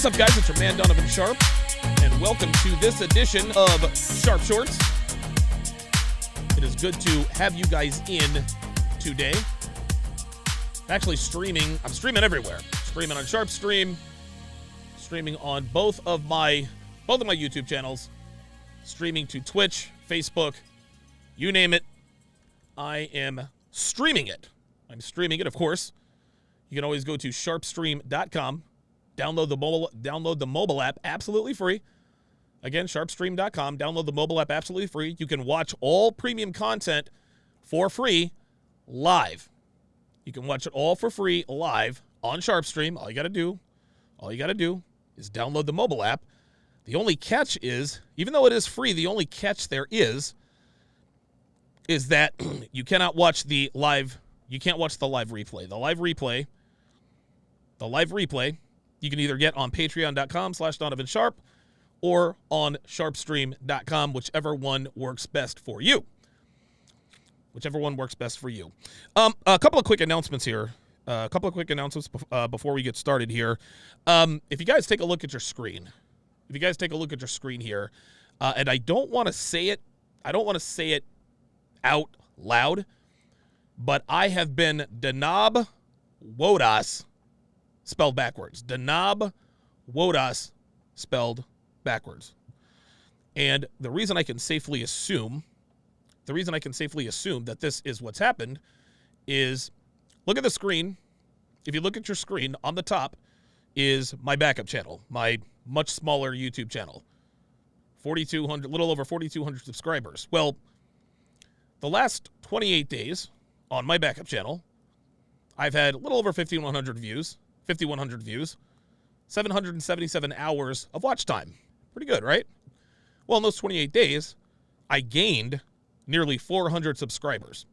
What's up, guys? It's your man, Donovan Sharpe, and welcome to this edition of Sharpe Shorts. It is good to have you guys in today. I'm actually streaming. I'm streaming everywhere. Streaming on Sharpe Stream, streaming on both of my YouTube channels, streaming to Twitch, Facebook, you name it. I am streaming it. I'm streaming it, of course. You can always go to sharpestream.com. Download the mobile app absolutely free. Again, sharpestream.com. Download the mobile app absolutely free. You can watch all premium content for free live. You can watch it all for free live on SharpeStream. All you got to do is download the mobile app. The only catch is, even though it is free, the only catch there is that you cannot watch the live. You can't watch the live replay. The live replay, you can either get on patreon.com/Donovan Sharpe or on sharpestream.com, whichever one works best for you. A couple of quick announcements here. Before we get started here. If you guys take a look at your screen, here, and I don't want to say it out loud, but I have been Danab Wodas spelled backwards. Danab Wodas spelled backwards. And the reason I can safely assume that this is what's happened is, look at the screen. If you look at your screen, on the top is my backup channel, my much smaller YouTube channel. 4,200, little over 4,200 subscribers. Well, the last 28 days on my backup channel, I've had a little over 5,100 views, 777 hours of watch time. Pretty good, right? Well, in those 28 days, I gained nearly 400 subscribers.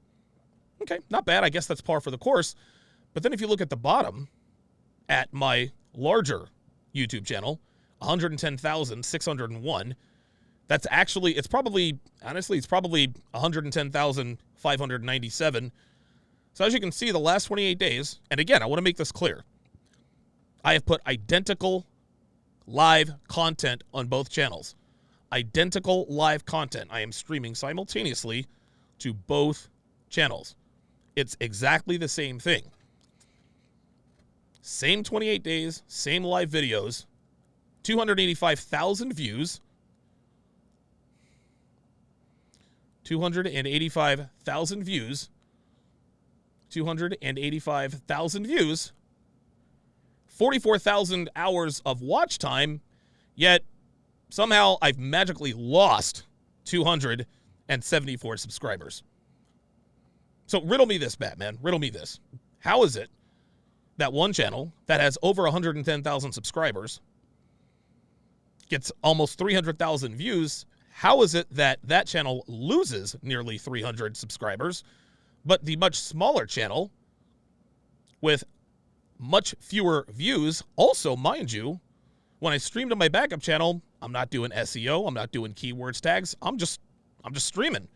Okay, not bad. I guess that's par for the course. But then if you look at the bottom at my larger YouTube channel, 110,601, that's actually, it's probably 110,597. So as you can see, the last 28 days, and again, I want to make this clear, I have put identical live content on both channels. Identical live content. I am streaming simultaneously to both channels. It's exactly the same thing. Same 28 days, same live videos, 285,000 views. 285,000 views. 285,000 views. 44,000 hours of watch time, yet somehow I've magically lost 274 subscribers. So riddle me this, Batman. Riddle me this. How is it that one channel that has over 110,000 subscribers gets almost 300,000 views? How is it that that channel loses nearly 300 subscribers, but the much smaller channel with much fewer views, also, mind you, when I streamed on my backup channel, I'm not doing SEO, I'm not doing keywords tags, I'm just streaming.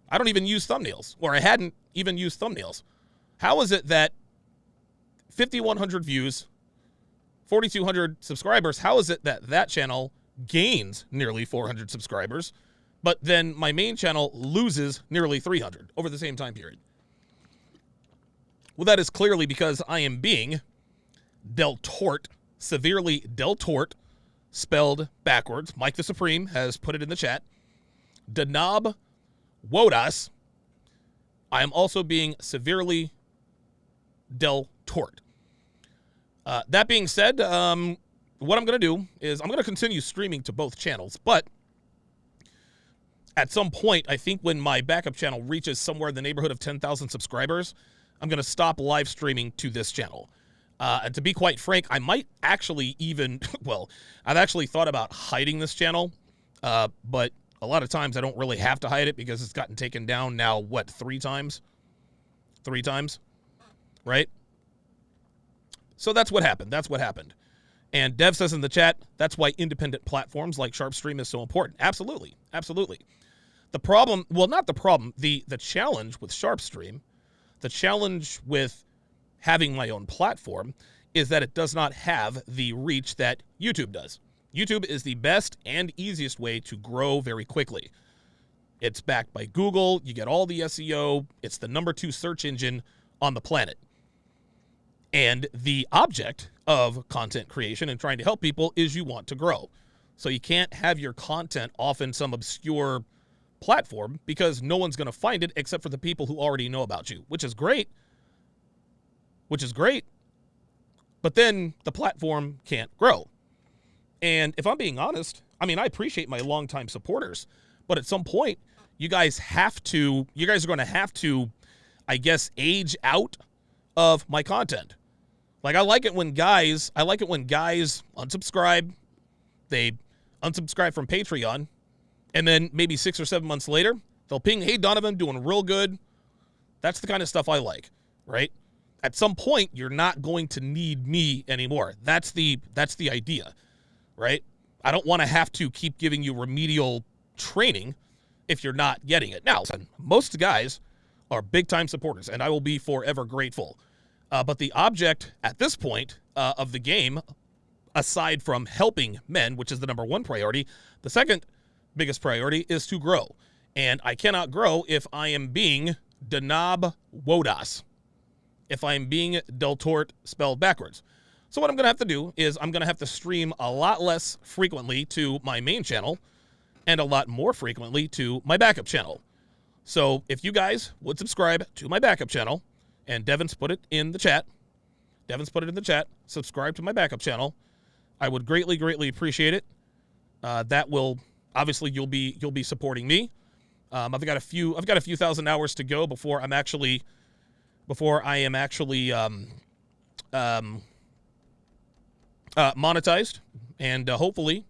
I don't even use thumbnails, or I hadn't even used thumbnails. How is it that 5,100 views, 4,200 subscribers, how is it that that channel gains nearly 400 subscribers, but then my main channel loses nearly 300 over the same time period? Well, that is clearly because I am being deltort, severely deltort, spelled backwards. Mike the Supreme has put it in the chat. Danab Wodas. I am also being severely deltort. That being said, what I'm going to do is I'm going to continue streaming to both channels, but at some point, I think when my backup channel reaches somewhere in the neighborhood of 10,000 subscribers, I'm going to stop live streaming to this channel. And to be quite frank, I might actually even, well, I've actually thought about hiding this channel, but a lot of times I don't really have to hide it because it's gotten taken down now, what, 3 times? 3 times, right? So that's what happened. And Dev says in the chat, that's why independent platforms like SharpeStream is so important. Absolutely. The problem, well, not the problem, the challenge with SharpeStream, the challenge with having my own platform is that it does not have the reach that YouTube does. YouTube is the best and easiest way to grow very quickly. It's backed by Google. You get all the SEO. It's the number 2 search engine on the planet. And the object of content creation and trying to help people is you want to grow. So you can't have your content off in some obscure platform because no one's going to find it except for the people who already know about you, which is great. But then the platform can't grow. And if I'm being honest, I mean, I appreciate my longtime supporters, but at some point, you guys are going to have to, I guess, age out of my content. Like, I like it when guys unsubscribe. They unsubscribe from Patreon, and then maybe 6 or 7 months later, they'll ping, "Hey, Donovan, doing real good." That's the kind of stuff I like, right? At some point, you're not going to need me anymore. That's the idea, right? I don't want to have to keep giving you remedial training if you're not getting it. Now, most guys are big-time supporters, and I will be forever grateful. But the object at this point of the game, aside from helping men, which is the number 1 priority, the second biggest priority is to grow. And I cannot grow if I am being Denab Wodas, if I'm being Del Tort spelled backwards. So what I'm going to have to do is I'm going to have to stream a lot less frequently to my main channel and a lot more frequently to my backup channel. So if you guys would subscribe to my backup channel, and Devin's put it in the chat, subscribe to my backup channel, I would greatly, greatly appreciate it. That will, obviously, you'll be supporting me. I've got a few thousand hours to go before I am actually monetized, and hopefully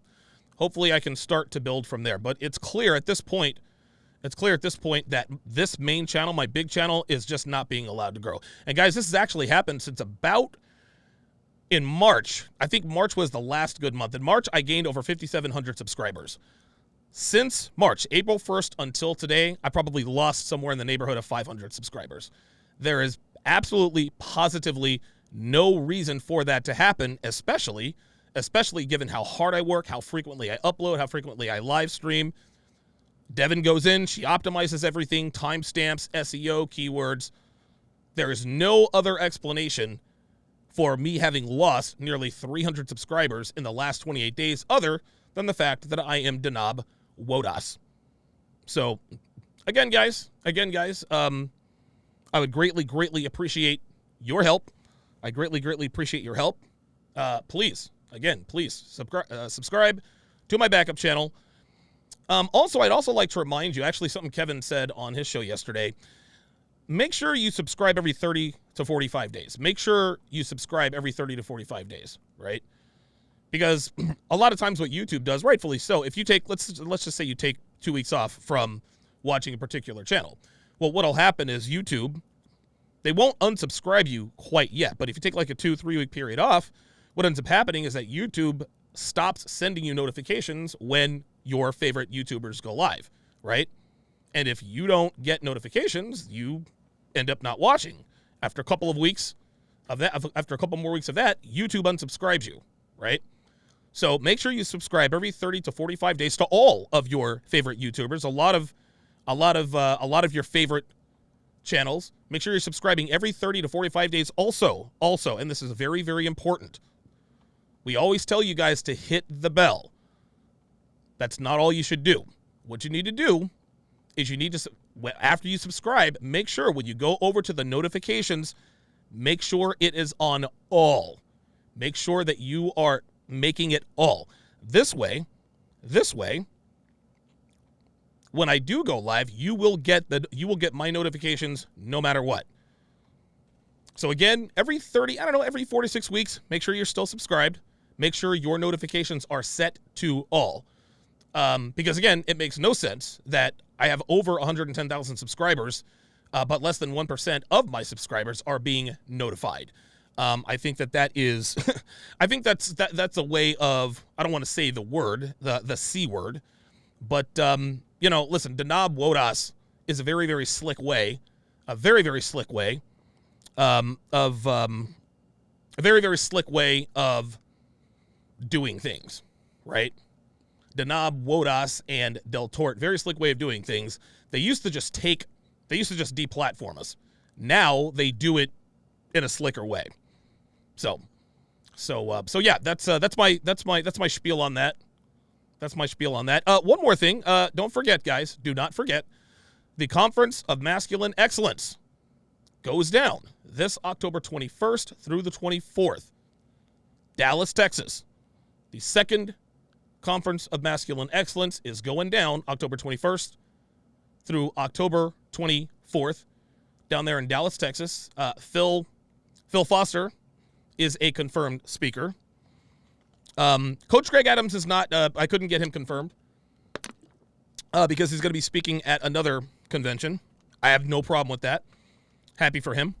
I can start to build from there. But it's clear at this point that this main channel, my big channel, is just not being allowed to grow. And guys, this has actually happened since about in March. I think March was the last good month. In March, I gained over 5,700 subscribers. Since March, April 1st until today, I probably lost somewhere in the neighborhood of 500 subscribers. There is absolutely, positively no reason for that to happen, especially given how hard I work, how frequently I upload, how frequently I live stream. Devin goes in, she optimizes everything, timestamps, SEO, keywords. There is no other explanation for me having lost nearly 300 subscribers in the last 28 days other than the fact that I am Denab Wodas. So, again, guys, I would greatly, greatly appreciate your help. I greatly, greatly appreciate your help. Please subscribe to my backup channel. Also, I'd also like to remind you, actually something Kevin said on his show yesterday, make sure you subscribe every 30 to 45 days. Make sure you subscribe every 30 to 45 days, right? Because a lot of times what YouTube does, rightfully so, if you take, let's just say you take 2 weeks off from watching a particular channel. Well, what'll happen is YouTube, they won't unsubscribe you quite yet, but if you take like a 2-3 week period off, what ends up happening is that YouTube stops sending you notifications when your favorite YouTubers go live, right? And if you don't get notifications, you end up not watching. After a couple of weeks of that, after a couple more weeks of that, YouTube unsubscribes you, right? So make sure you subscribe every 30 to 45 days to all of your favorite YouTubers. A lot of your favorite channels. Make sure you're subscribing every 30 to 45 days. Also, and this is very, very important, we always tell you guys to hit the bell. That's not all you should do. What you need to do is you need to, after you subscribe, make sure when you go over to the notifications, make sure it is on all. Make sure that you are making it all. This way, when I do go live, you will get my notifications no matter what. So again, every 4 to 6 weeks, make sure you're still subscribed. Make sure your notifications are set to all. Because again, it makes no sense that I have over 110,000 subscribers, but less than 1% of my subscribers are being notified. I think that is, I think that's a way of, I don't want to say the word, the C word, but, listen, Denab Wodas is a very, very slick way, of A very, very slick way of doing things, right? Denab, Wodas, and Del Tort, very slick way of doing things. They used to just deplatform us. Now they do it in a slicker way. So yeah, that's my spiel on that. That's my spiel on that. One more thing. Don't forget, guys. Do not forget. The Conference of Masculine Excellence goes down this October 21st through the 24th. Dallas, Texas. The second Conference of Masculine Excellence is going down October 21st through October 24th down there in Dallas, Texas. Phil Foster is a confirmed speaker. Coach Greg Adams is not. I couldn't get him confirmed because he's going to be speaking at another convention. I have no problem with that. Happy for him.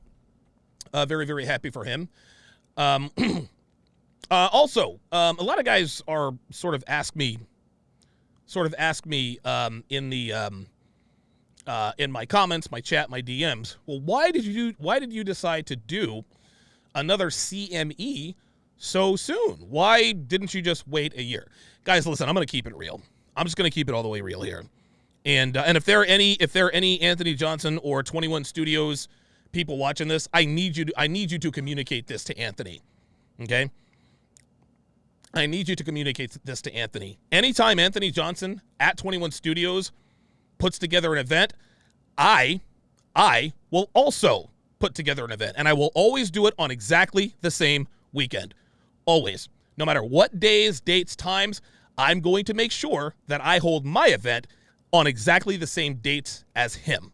Very, very happy for him. Also, a lot of guys are sort of ask me in my comments, my chat, my DMs. Well, why did you decide to do another CME so soon? Why didn't you just wait a year? Guys, listen, I'm going to keep it real. I'm just going to keep it all the way real here. And if there are any Anthony Johnson or 21 Studios people watching this, I need you to communicate this to Anthony. Okay? I need you to communicate this to Anthony. Anytime Anthony Johnson at 21 Studios puts together an event, I will also put together an event, and I will always do it on exactly the same weekend. Always. No matter what days, dates, times, I'm going to make sure that I hold my event on exactly the same dates as him.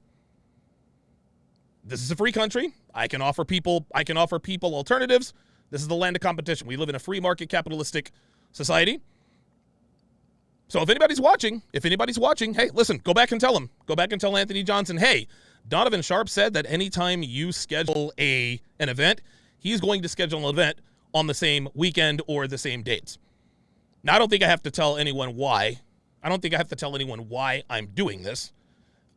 This is a free country. I can offer people alternatives. This is the land of competition. We live in a free market capitalistic society. So if anybody's watching, hey, listen, go back and tell him. Go back and tell Anthony Johnson, hey, Donovan Sharpe said that anytime you schedule an event, he's going to schedule an event on the same weekend or the same dates. Now, I don't think I have to tell anyone why. I'm doing this.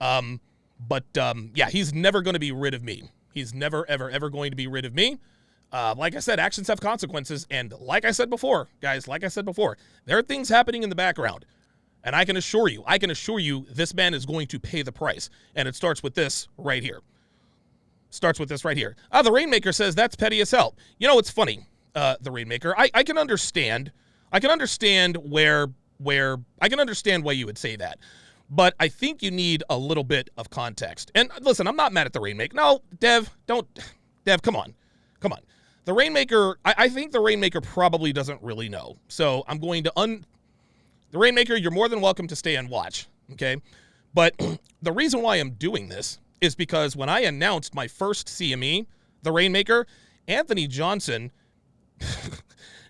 Yeah, he's never going to be rid of me. He's never, ever, ever going to be rid of me. Like I said, actions have consequences. And like I said before, guys, there are things happening in the background. And I can assure you, this man is going to pay the price. And it starts with this right here. The Rainmaker says that's petty as hell. You know, it's funny, the Rainmaker. I can understand why you would say that. But I think you need a little bit of context. And listen, I'm not mad at the Rainmaker. No, Dev, come on. The Rainmaker, I think the Rainmaker probably doesn't really know. So I'm going to the Rainmaker, you're more than welcome to stay and watch, okay? But the reason why I'm doing this is because when I announced my first CME, the Rainmaker, Anthony Johnson,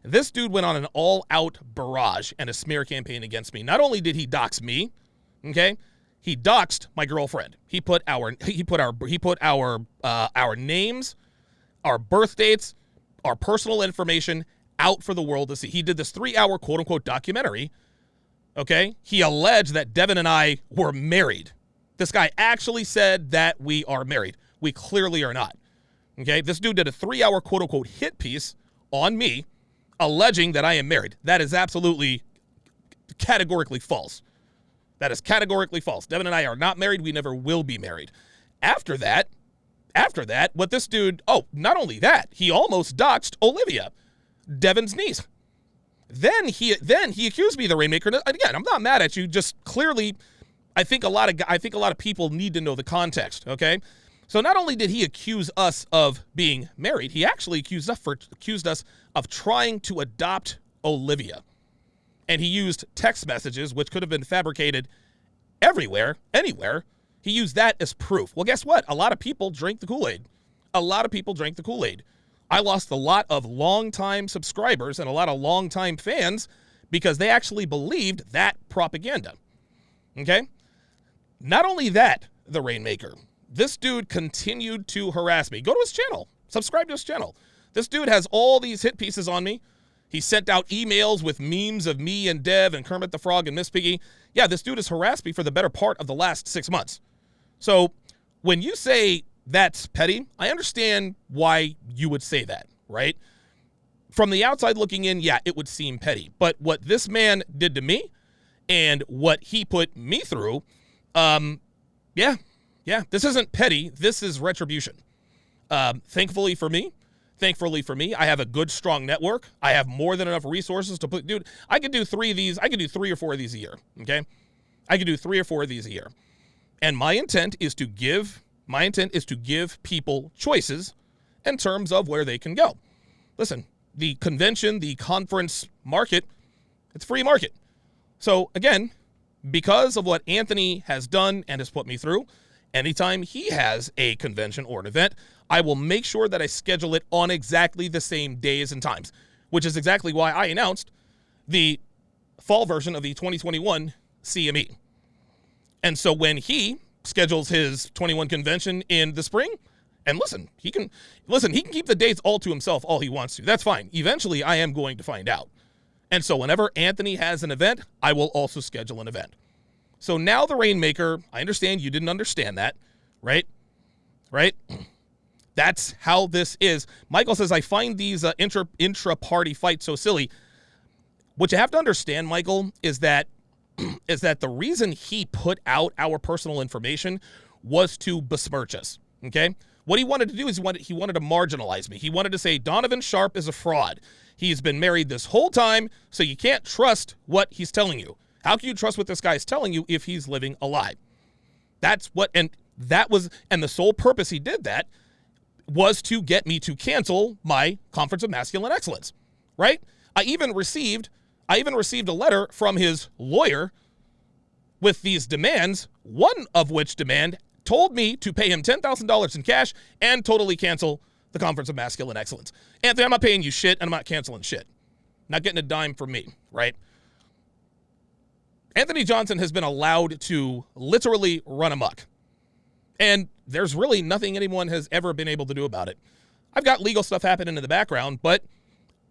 this dude went on an all-out barrage and a smear campaign against me. Not only did he dox me, okay, he doxed my girlfriend. He put our names, our birth dates, our personal information out for the world to see. He did this 3-hour quote-unquote documentary, okay? He alleged that Devin and I were married. This guy actually said that we are married. We clearly are not, okay? This dude did a 3-hour quote-unquote hit piece on me alleging that I am married. That is absolutely categorically false. That is categorically false. Devin and I are not married. We never will be married. After that, what this dude, not only that, he almost doxed Olivia, Devin's niece. Then he accused me of the Rainmaker. Again, I'm not mad at you. Just clearly, I think a lot of people need to know the context. Okay, so not only did he accuse us of being married, he actually accused us of trying to adopt Olivia, and he used text messages which could have been fabricated everywhere, anywhere. He used that as proof. Well, guess what? A lot of people drank the Kool-Aid. I lost a lot of longtime subscribers and a lot of longtime fans because they actually believed that propaganda. Okay? Not only that, the Rainmaker, this dude continued to harass me. Go to his channel. Subscribe to his channel. This dude has all these hit pieces on me. He sent out emails with memes of me and Dev and Kermit the Frog and Miss Piggy. Yeah, this dude has harassed me for the better part of the last 6 months. So when you say that's petty, I understand why you would say that, right? from the outside looking in, yeah, it would seem petty. But what this man did to me and what he put me through, yeah, this isn't petty. This is retribution. Thankfully for me, I have a good, strong network. I have more than enough resources to put, dude, I could do 3 of these. I could do 3 or 4 of these a year, okay? I could do 3 or 4 of these a year. And my intent is to give people choices in terms of where they can go. Listen, the convention, the conference market, it's free market. So again, because of what Anthony has done and has put me through, anytime he has a convention or an event, I will make sure that I schedule it on exactly the same days and times, which is exactly why I announced the fall version of the 2021 CME. And so when he schedules his 21 convention in the spring, and he can keep the dates all to himself all he wants to. That's fine. Eventually, I am going to find out. And so whenever Anthony has an event, I will also schedule an event. So now the Rainmaker, I understand you didn't understand that, right? Right? That's how this is. Michael says, I find these intra-party fights so silly. What you have to understand, Michael, is that the reason he put out our personal information was to besmirch us, okay? What he wanted to do is he wanted to marginalize me. He wanted to say Donovan Sharpe is a fraud. He's been married this whole time, so you can't trust what he's telling you. How can you trust what this guy's telling you if he's living a lie? And the sole purpose he did that was to get me to cancel my Conference of Masculine Excellence, right? I even received a letter from his lawyer with these demands, one of which demand told me to pay him $10,000 in cash and totally cancel the Conference of Masculine Excellence. Anthony, I'm not paying you shit, and I'm not canceling shit. Not getting a dime from me, right? Anthony Johnson has been allowed to literally run amok. And there's really nothing anyone has ever been able to do about it. I've got legal stuff happening in the background, but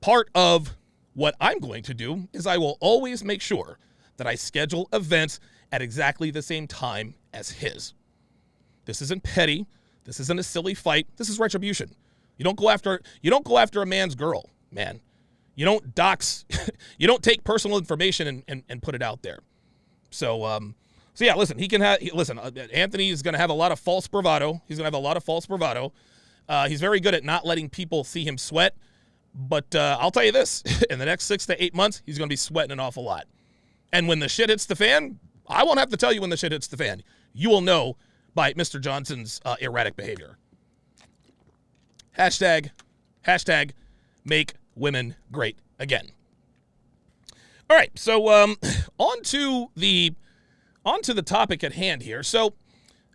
part of what I'm going to do is I will always make sure that I schedule events at exactly the same time as his. This isn't petty. This isn't a silly fight. This is retribution. You don't go after a man's girl, man. You don't dox, you don't take personal information and put it out there. So yeah, listen, Anthony is going to have a lot of false bravado. He's very good at not letting people see him sweat. But I'll tell you this, in the next 6 to 8 months, he's going to be sweating an awful lot. And when the shit hits the fan, I won't have to tell you when the shit hits the fan. You will know by Mr. Johnson's erratic behavior. Hashtag make women great again. All right, so on to the topic at hand here. So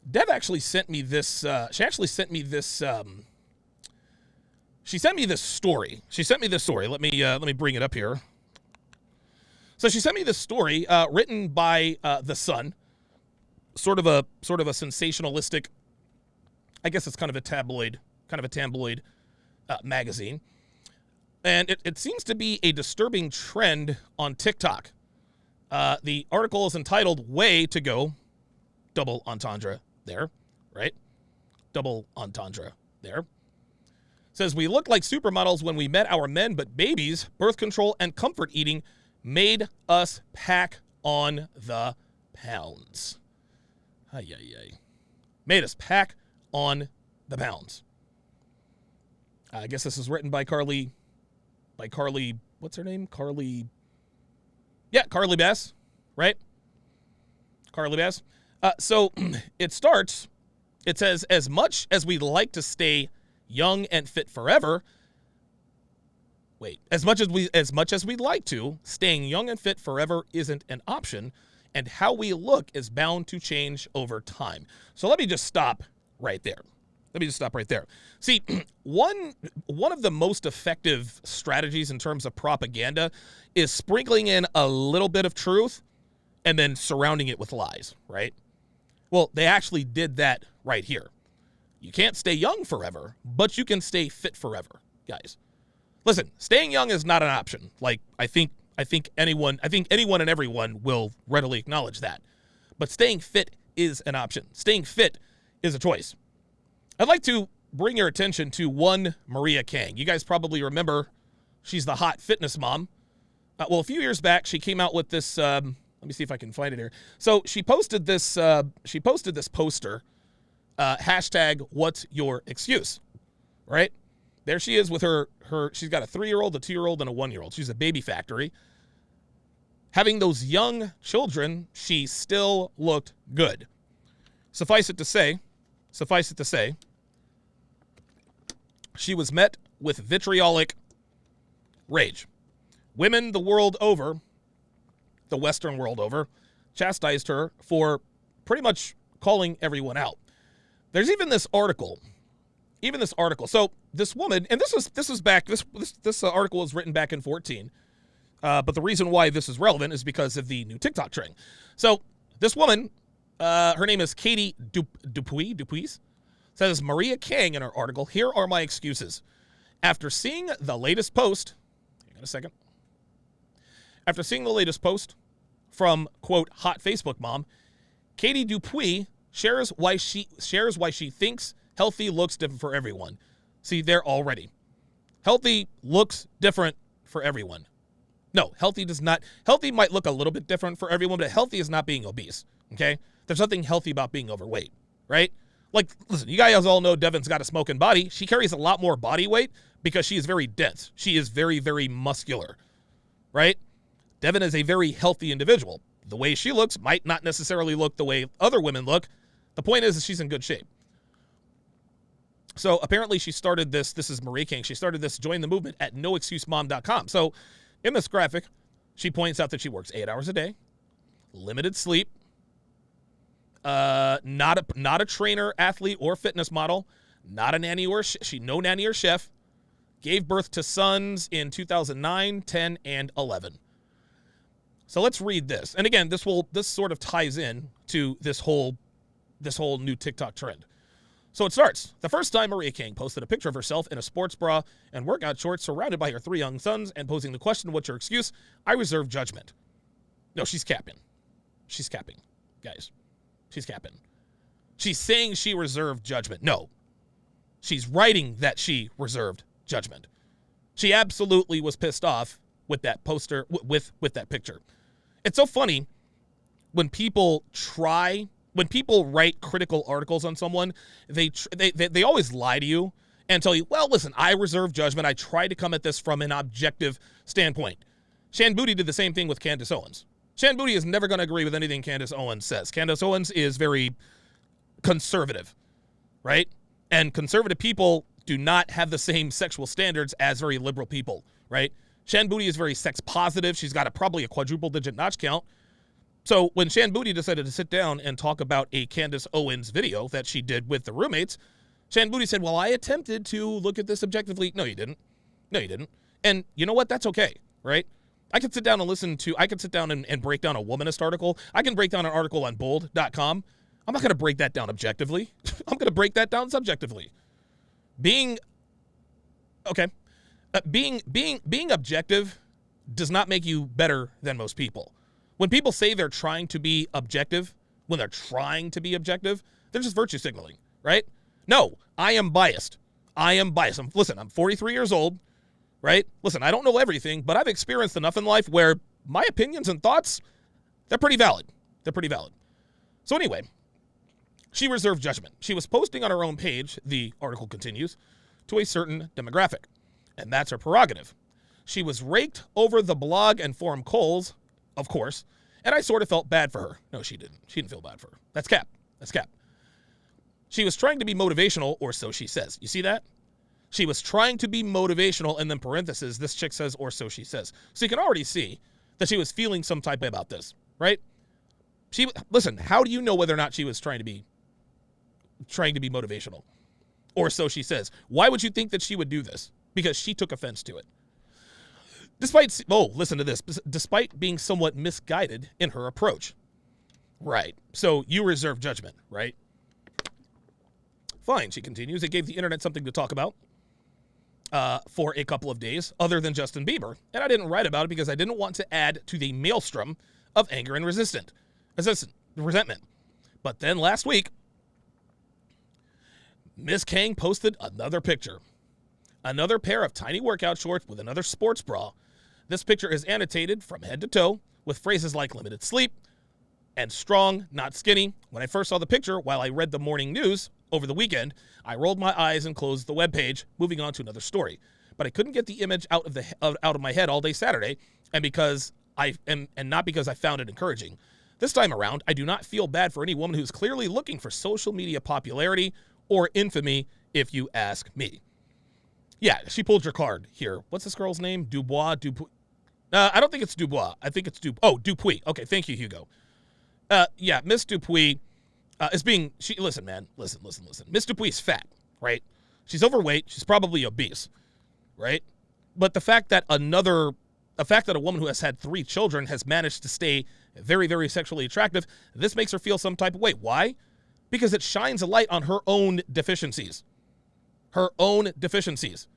Dev actually sent me this. She sent me this story. Let me bring it up here. So she sent me this story written by The Sun, sort of a sensationalistic. I guess it's kind of a tabloid magazine, and it seems to be a disturbing trend on TikTok. The article is entitled "Way to Go," double entendre there, right? Double entendre there. Says, we looked like supermodels when we met our men, but babies, birth control, and comfort eating made us pack on the pounds. Made us pack on the pounds. I guess this is written by Carly, what's her name? Carly Bass, right? Carly Bass. So it starts, it says, as much as we'd like to stay young and fit forever. As much as we'd like to, staying young and fit forever isn't an option, and how we look is bound to change over time. So let me just stop right there. See, one of the most effective strategies in terms of propaganda is sprinkling in a little bit of truth and then surrounding it with lies, right? Well, they actually did that right here. You can't stay young forever, but you can stay fit forever, guys. Listen, staying young is not an option. Like, I think anyone and everyone will readily acknowledge that. But staying fit is an option. Staying fit is a choice. I'd like to bring your attention to one Maria Kang. You guys probably remember She's the hot fitness mom. Well, a few years back, she came out with this. Let me see if I can find it here. So she posted this. She posted this poster. Hashtag What's Your Excuse? Right there, she is with her. She's got a 3-year-old, a 2-year-old, and a 1-year-old. She's a baby factory. Having those young children, she still looked good. Suffice it to say, she was met with vitriolic rage. Women the world over, the Western world over, chastised her for pretty much calling everyone out. There's even this article. So this woman, and this was back. This article was written back in 2014. But the reason why this is relevant is because of the new TikTok trend. So this woman, her name is Katie Dupuis, says Maria Kang in her article, "Here are my excuses. After seeing the latest post, hang on a second. After seeing the latest post from, quote, hot Facebook mom, Katie Dupuis shares why she thinks healthy looks different for everyone." See, there already. Healthy looks different for everyone. No, healthy does not. Healthy might look a little bit different for everyone, but healthy is not being obese, okay? There's nothing healthy about being overweight, right? Like, listen, you guys all know Devin's got a smoking body. She carries a lot more body weight because she is very dense. She is very, very muscular, right? Devin is a very healthy individual. The way she looks might not necessarily look the way other women look. The point is she's in good shape. So apparently she started this. This is Marie King. She started this Join the Movement at noexcusemom.com. So in this graphic, she points out that she works 8 hours a day, limited sleep, not a trainer, athlete, or fitness model, not a nanny or no nanny or chef, gave birth to sons in 2009, 10, and 11. So let's read this. And again, this sort of ties in to this whole new TikTok trend. So it starts. The first time Maria King posted a picture of herself in a sports bra and workout shorts surrounded by her 3 young sons and posing the question, "What's your excuse?" I reserve judgment. No, she's capping. She's capping. Guys, she's capping. She's saying she reserved judgment. No. She's writing that she reserved judgment. She absolutely was pissed off with that poster, with that picture. It's so funny when people write critical articles on someone, they always lie to you and tell you, well, listen, I reserve judgment. I try to come at this from an objective standpoint. Shan Boody did the same thing with Candace Owens. Shan Boody is never going to agree with anything Candace Owens says. Candace Owens is very conservative, right? And conservative people do not have the same sexual standards as very liberal people, right? Shan Boody is very sex positive. She's got probably a quadruple digit notch count. So when Shan Boody decided to sit down and talk about a Candace Owens video that she did with the roommates, Shan Boody said, well, I attempted to look at this objectively. No, you didn't. No, you didn't. And you know what? That's okay, right? I could sit down and break down a womanist article. I can break down an article on bold.com. I'm not going to break that down objectively. I'm going to break that down subjectively. Being objective does not make you better than most people. When people say they're trying to be objective, they're just virtue signaling, right? No, I am biased. I'm 43 years old, right? Listen, I don't know everything, but I've experienced enough in life where my opinions and thoughts, they're pretty valid. So anyway, she reserved judgment. She was posting on her own page, the article continues, to a certain demographic, and that's her prerogative. She was raked over the blog and forum coals, of course, and I sort of felt bad for her. No, she didn't. She didn't feel bad for her. That's cap. She was trying to be motivational, or so she says. You see that? She was trying to be motivational, and then parentheses, this chick says, or so she says. So you can already see that she was feeling some type about this, right? Listen, how do you know whether or not she was trying to be motivational? Or so she says. Why would you think that she would do this? Because she took offense to it. Listen to this. Despite being somewhat misguided in her approach. Right. So you reserve judgment, right? Fine, she continues. It gave the internet something to talk about for a couple of days, other than Justin Bieber. And I didn't write about it because I didn't want to add to the maelstrom of anger and resentment. But then last week, Miss Kang posted another picture. Another pair of tiny workout shorts with another sports bra. This picture is annotated from head to toe with phrases like limited sleep and strong, not skinny. When I first saw the picture while I read the morning news over the weekend, I rolled my eyes and closed the webpage, moving on to another story. But I couldn't get the image out of my head all day Saturday, and not because I found it encouraging. This time around, I do not feel bad for any woman who's clearly looking for social media popularity or infamy, if you ask me. Yeah, she pulled your card here. What's this girl's name? Dubois? I don't think it's Dubois. I think it's Dupuis. Okay, thank you, Hugo. Yeah, Miss Dupuis is being... Listen, man. Listen. Miss Dupuis is fat, right? She's overweight. She's probably obese, right? But the fact that a woman who has had 3 children has managed to stay very, very sexually attractive, this makes her feel some type of way. Why? Because it shines a light on her own deficiencies. Her own deficiencies.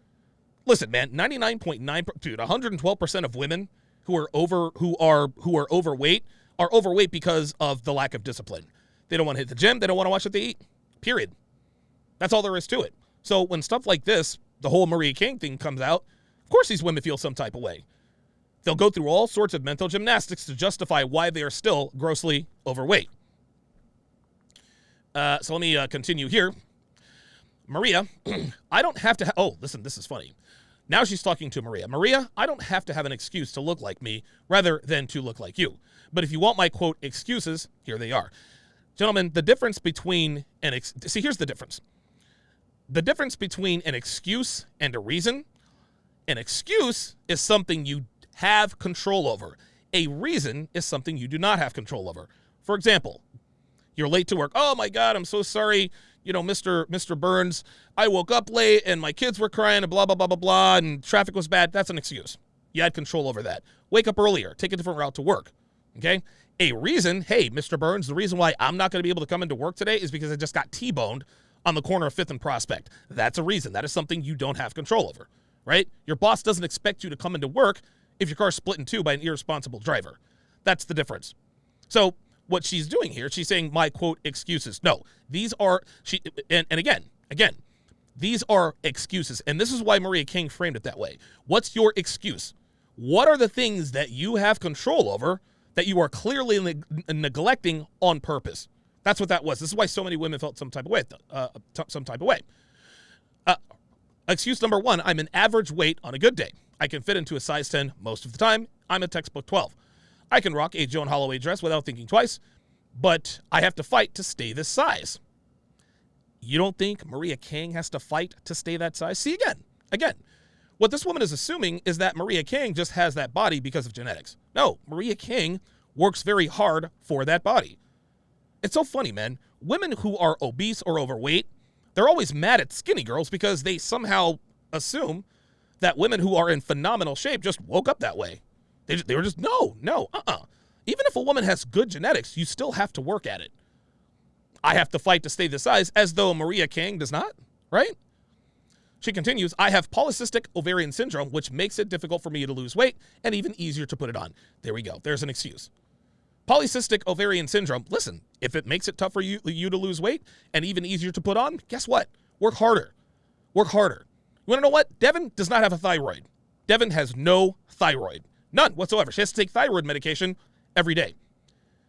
Listen, man, 112% of women who are overweight are overweight because of the lack of discipline. They don't want to hit the gym. They don't want to watch what they eat. Period. That's all there is to it. So when stuff like this, the whole Maria King thing comes out, of course these women feel some type of way. They'll go through all sorts of mental gymnastics to justify why they are still grossly overweight. So let me continue here. Maria, I don't have to listen, this is funny. Now she's talking to Maria. Maria, I don't have to have an excuse to look like me rather than to look like you. But if you want my, quote, excuses, here they are. Gentlemen, the difference between see, here's the difference. The difference between an excuse and a reason. An excuse is something you have control over. A reason is something you do not have control over. For example, you're late to work. Oh my God, I'm so sorry. Mr. Burns, I woke up late and my kids were crying and blah, blah, blah, blah, blah, and traffic was bad. That's an excuse. You had control over that. Wake up earlier. Take a different route to work. Okay? A reason, hey, Mr. Burns, the reason why I'm not going to be able to come into work today is because I just got T-boned on the corner of 5th and Prospect. That's a reason. That is something you don't have control over, right? Your boss doesn't expect you to come into work if your car's split in 2 by an irresponsible driver. That's the difference. So what she's doing here, she's saying my, quote, excuses. No, these are, and again, these are excuses. And this is why Maria King framed it that way. What's your excuse? What are the things that you have control over that you are clearly neglecting on purpose? That's what that was. This is why so many women felt some type of way. Excuse number 1, I'm an average weight on a good day. I can fit into a size 10 most of the time. I'm a textbook 12. I can rock a Joan Holloway dress without thinking twice, but I have to fight to stay this size. You don't think Maria King has to fight to stay that size? See, again, what this woman is assuming is that Maria King just has that body because of genetics. No, Maria King works very hard for that body. It's so funny, man. Women who are obese or overweight, they're always mad at skinny girls because they somehow assume that women who are in phenomenal shape just woke up that way. They were just, no. Even if a woman has good genetics, you still have to work at it. I have to fight to stay this size, as though Maria King does not, right? She continues, I have polycystic ovarian syndrome, which makes it difficult for me to lose weight and even easier to put it on. There we go. There's an excuse. Polycystic ovarian syndrome, listen, if it makes it tough for you to lose weight and even easier to put on, guess what? Work harder. You want to know what? Devin does not have a thyroid. Devin has no thyroid. None whatsoever. She has to take thyroid medication every day.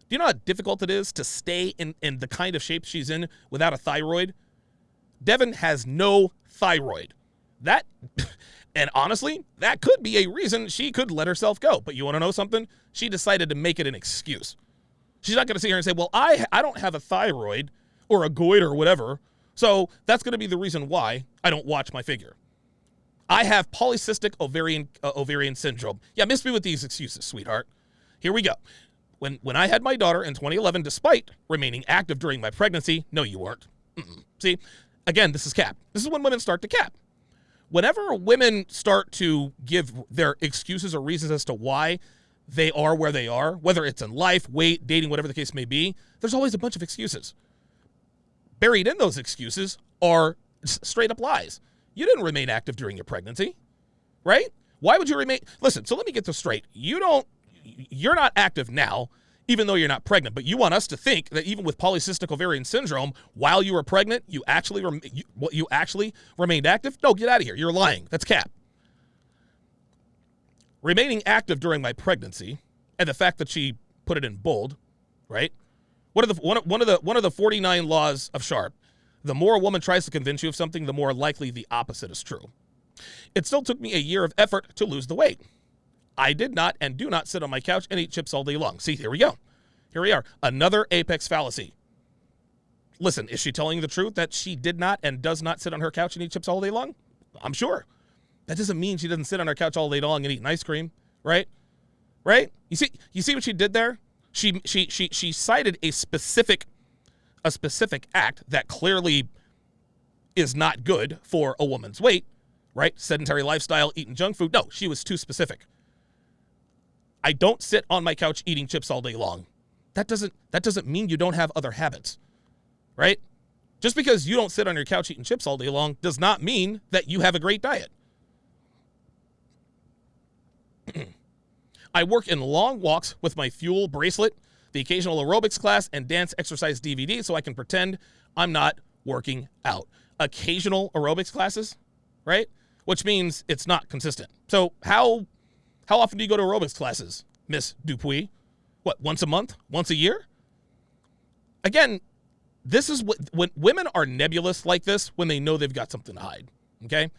Do you know how difficult it is to stay in the kind of shape she's in without a thyroid? Devin has no thyroid. That, and honestly, that could be a reason she could let herself go. But you want to know something? She decided to make it an excuse. She's not going to sit here and say, well, I don't have a thyroid or a goiter or whatever, so that's going to be the reason why I don't watch my figure. I have polycystic ovarian syndrome. Yeah, miss me with these excuses, sweetheart. Here we go. When I had my daughter in 2011, despite remaining active during my pregnancy, no, you weren't. See, again, this is cap. This is when women start to cap. Whenever women start to give their excuses or reasons as to why they are where they are, whether it's in life, weight, dating, whatever the case may be, there's always a bunch of excuses. Buried in those excuses are straight up lies. You didn't remain active during your pregnancy, right? Why would you remain? Listen, so let me get this straight. You're not active now even though you're not pregnant. But you want us to think that even with polycystic ovarian syndrome, while you were pregnant, you actually remained active? No, get out of here. You're lying. That's cap. Remaining active during my pregnancy, and the fact that she put it in bold, right? One of the 49 laws of Sharpe. The more a woman tries to convince you of something, the more likely the opposite is true. It still took me a year of effort to lose the weight. I did not and do not sit on my couch and eat chips all day long. See, here we go. Here we are. Another apex fallacy. Listen, is she telling the truth that she did not and does not sit on her couch and eat chips all day long? I'm sure. That doesn't mean she doesn't sit on her couch all day long and eat an ice cream, right? Right? You see what she did there? She cited a specific act that clearly is not good for a woman's weight, right? Sedentary lifestyle, eating junk food. No, she was too specific. I don't sit on my couch eating chips all day long. That doesn't mean you don't have other habits, right? Just because you don't sit on your couch eating chips all day long does not mean that you have a great diet. I work in long walks with my Fuel bracelet, the occasional aerobics class, and dance exercise DVD so I can pretend I'm not working out. Occasional aerobics classes, right? Which means it's not consistent. So how often do you go to aerobics classes, Miss Dupuis? What, once a month? Once a year? Again, this is when women are nebulous like this when they know they've got something to hide, okay?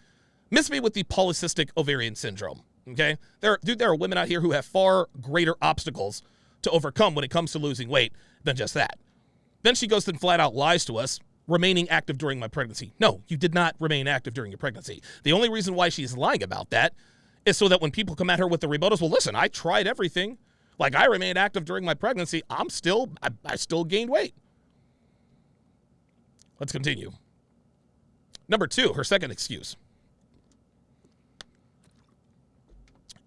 Miss me with the polycystic ovarian syndrome, okay? There are women out here who have far greater obstacles to overcome when it comes to losing weight than just that. Then she goes and flat out lies to us, remaining active during my pregnancy. No, you did not remain active during your pregnancy. The only reason why she's lying about that is so that when people come at her with the rebuttals, well, listen, I tried everything. Like, I remained active during my pregnancy. I still gained weight. Let's continue. Number 2, her second excuse.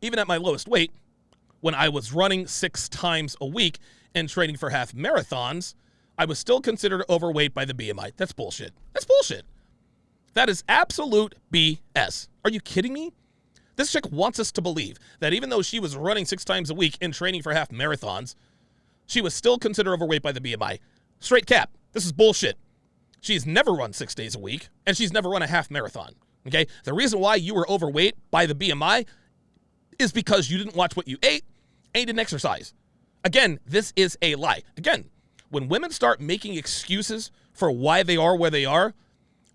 Even at my lowest weight, when I was running 6 times a week and training for half marathons, I was still considered overweight by the BMI. That's bullshit. That's bullshit. That is absolute BS. Are you kidding me? This chick wants us to believe that even though she was running 6 times a week and training for half marathons, she was still considered overweight by the BMI. Straight cap. This is bullshit. She's never run 6 days a week, and she's never run a half marathon. Okay? The reason why you were overweight by the BMI is because you didn't watch what you ate and didn't exercise. Again, this is a lie. Again, when women start making excuses for why they are where they are,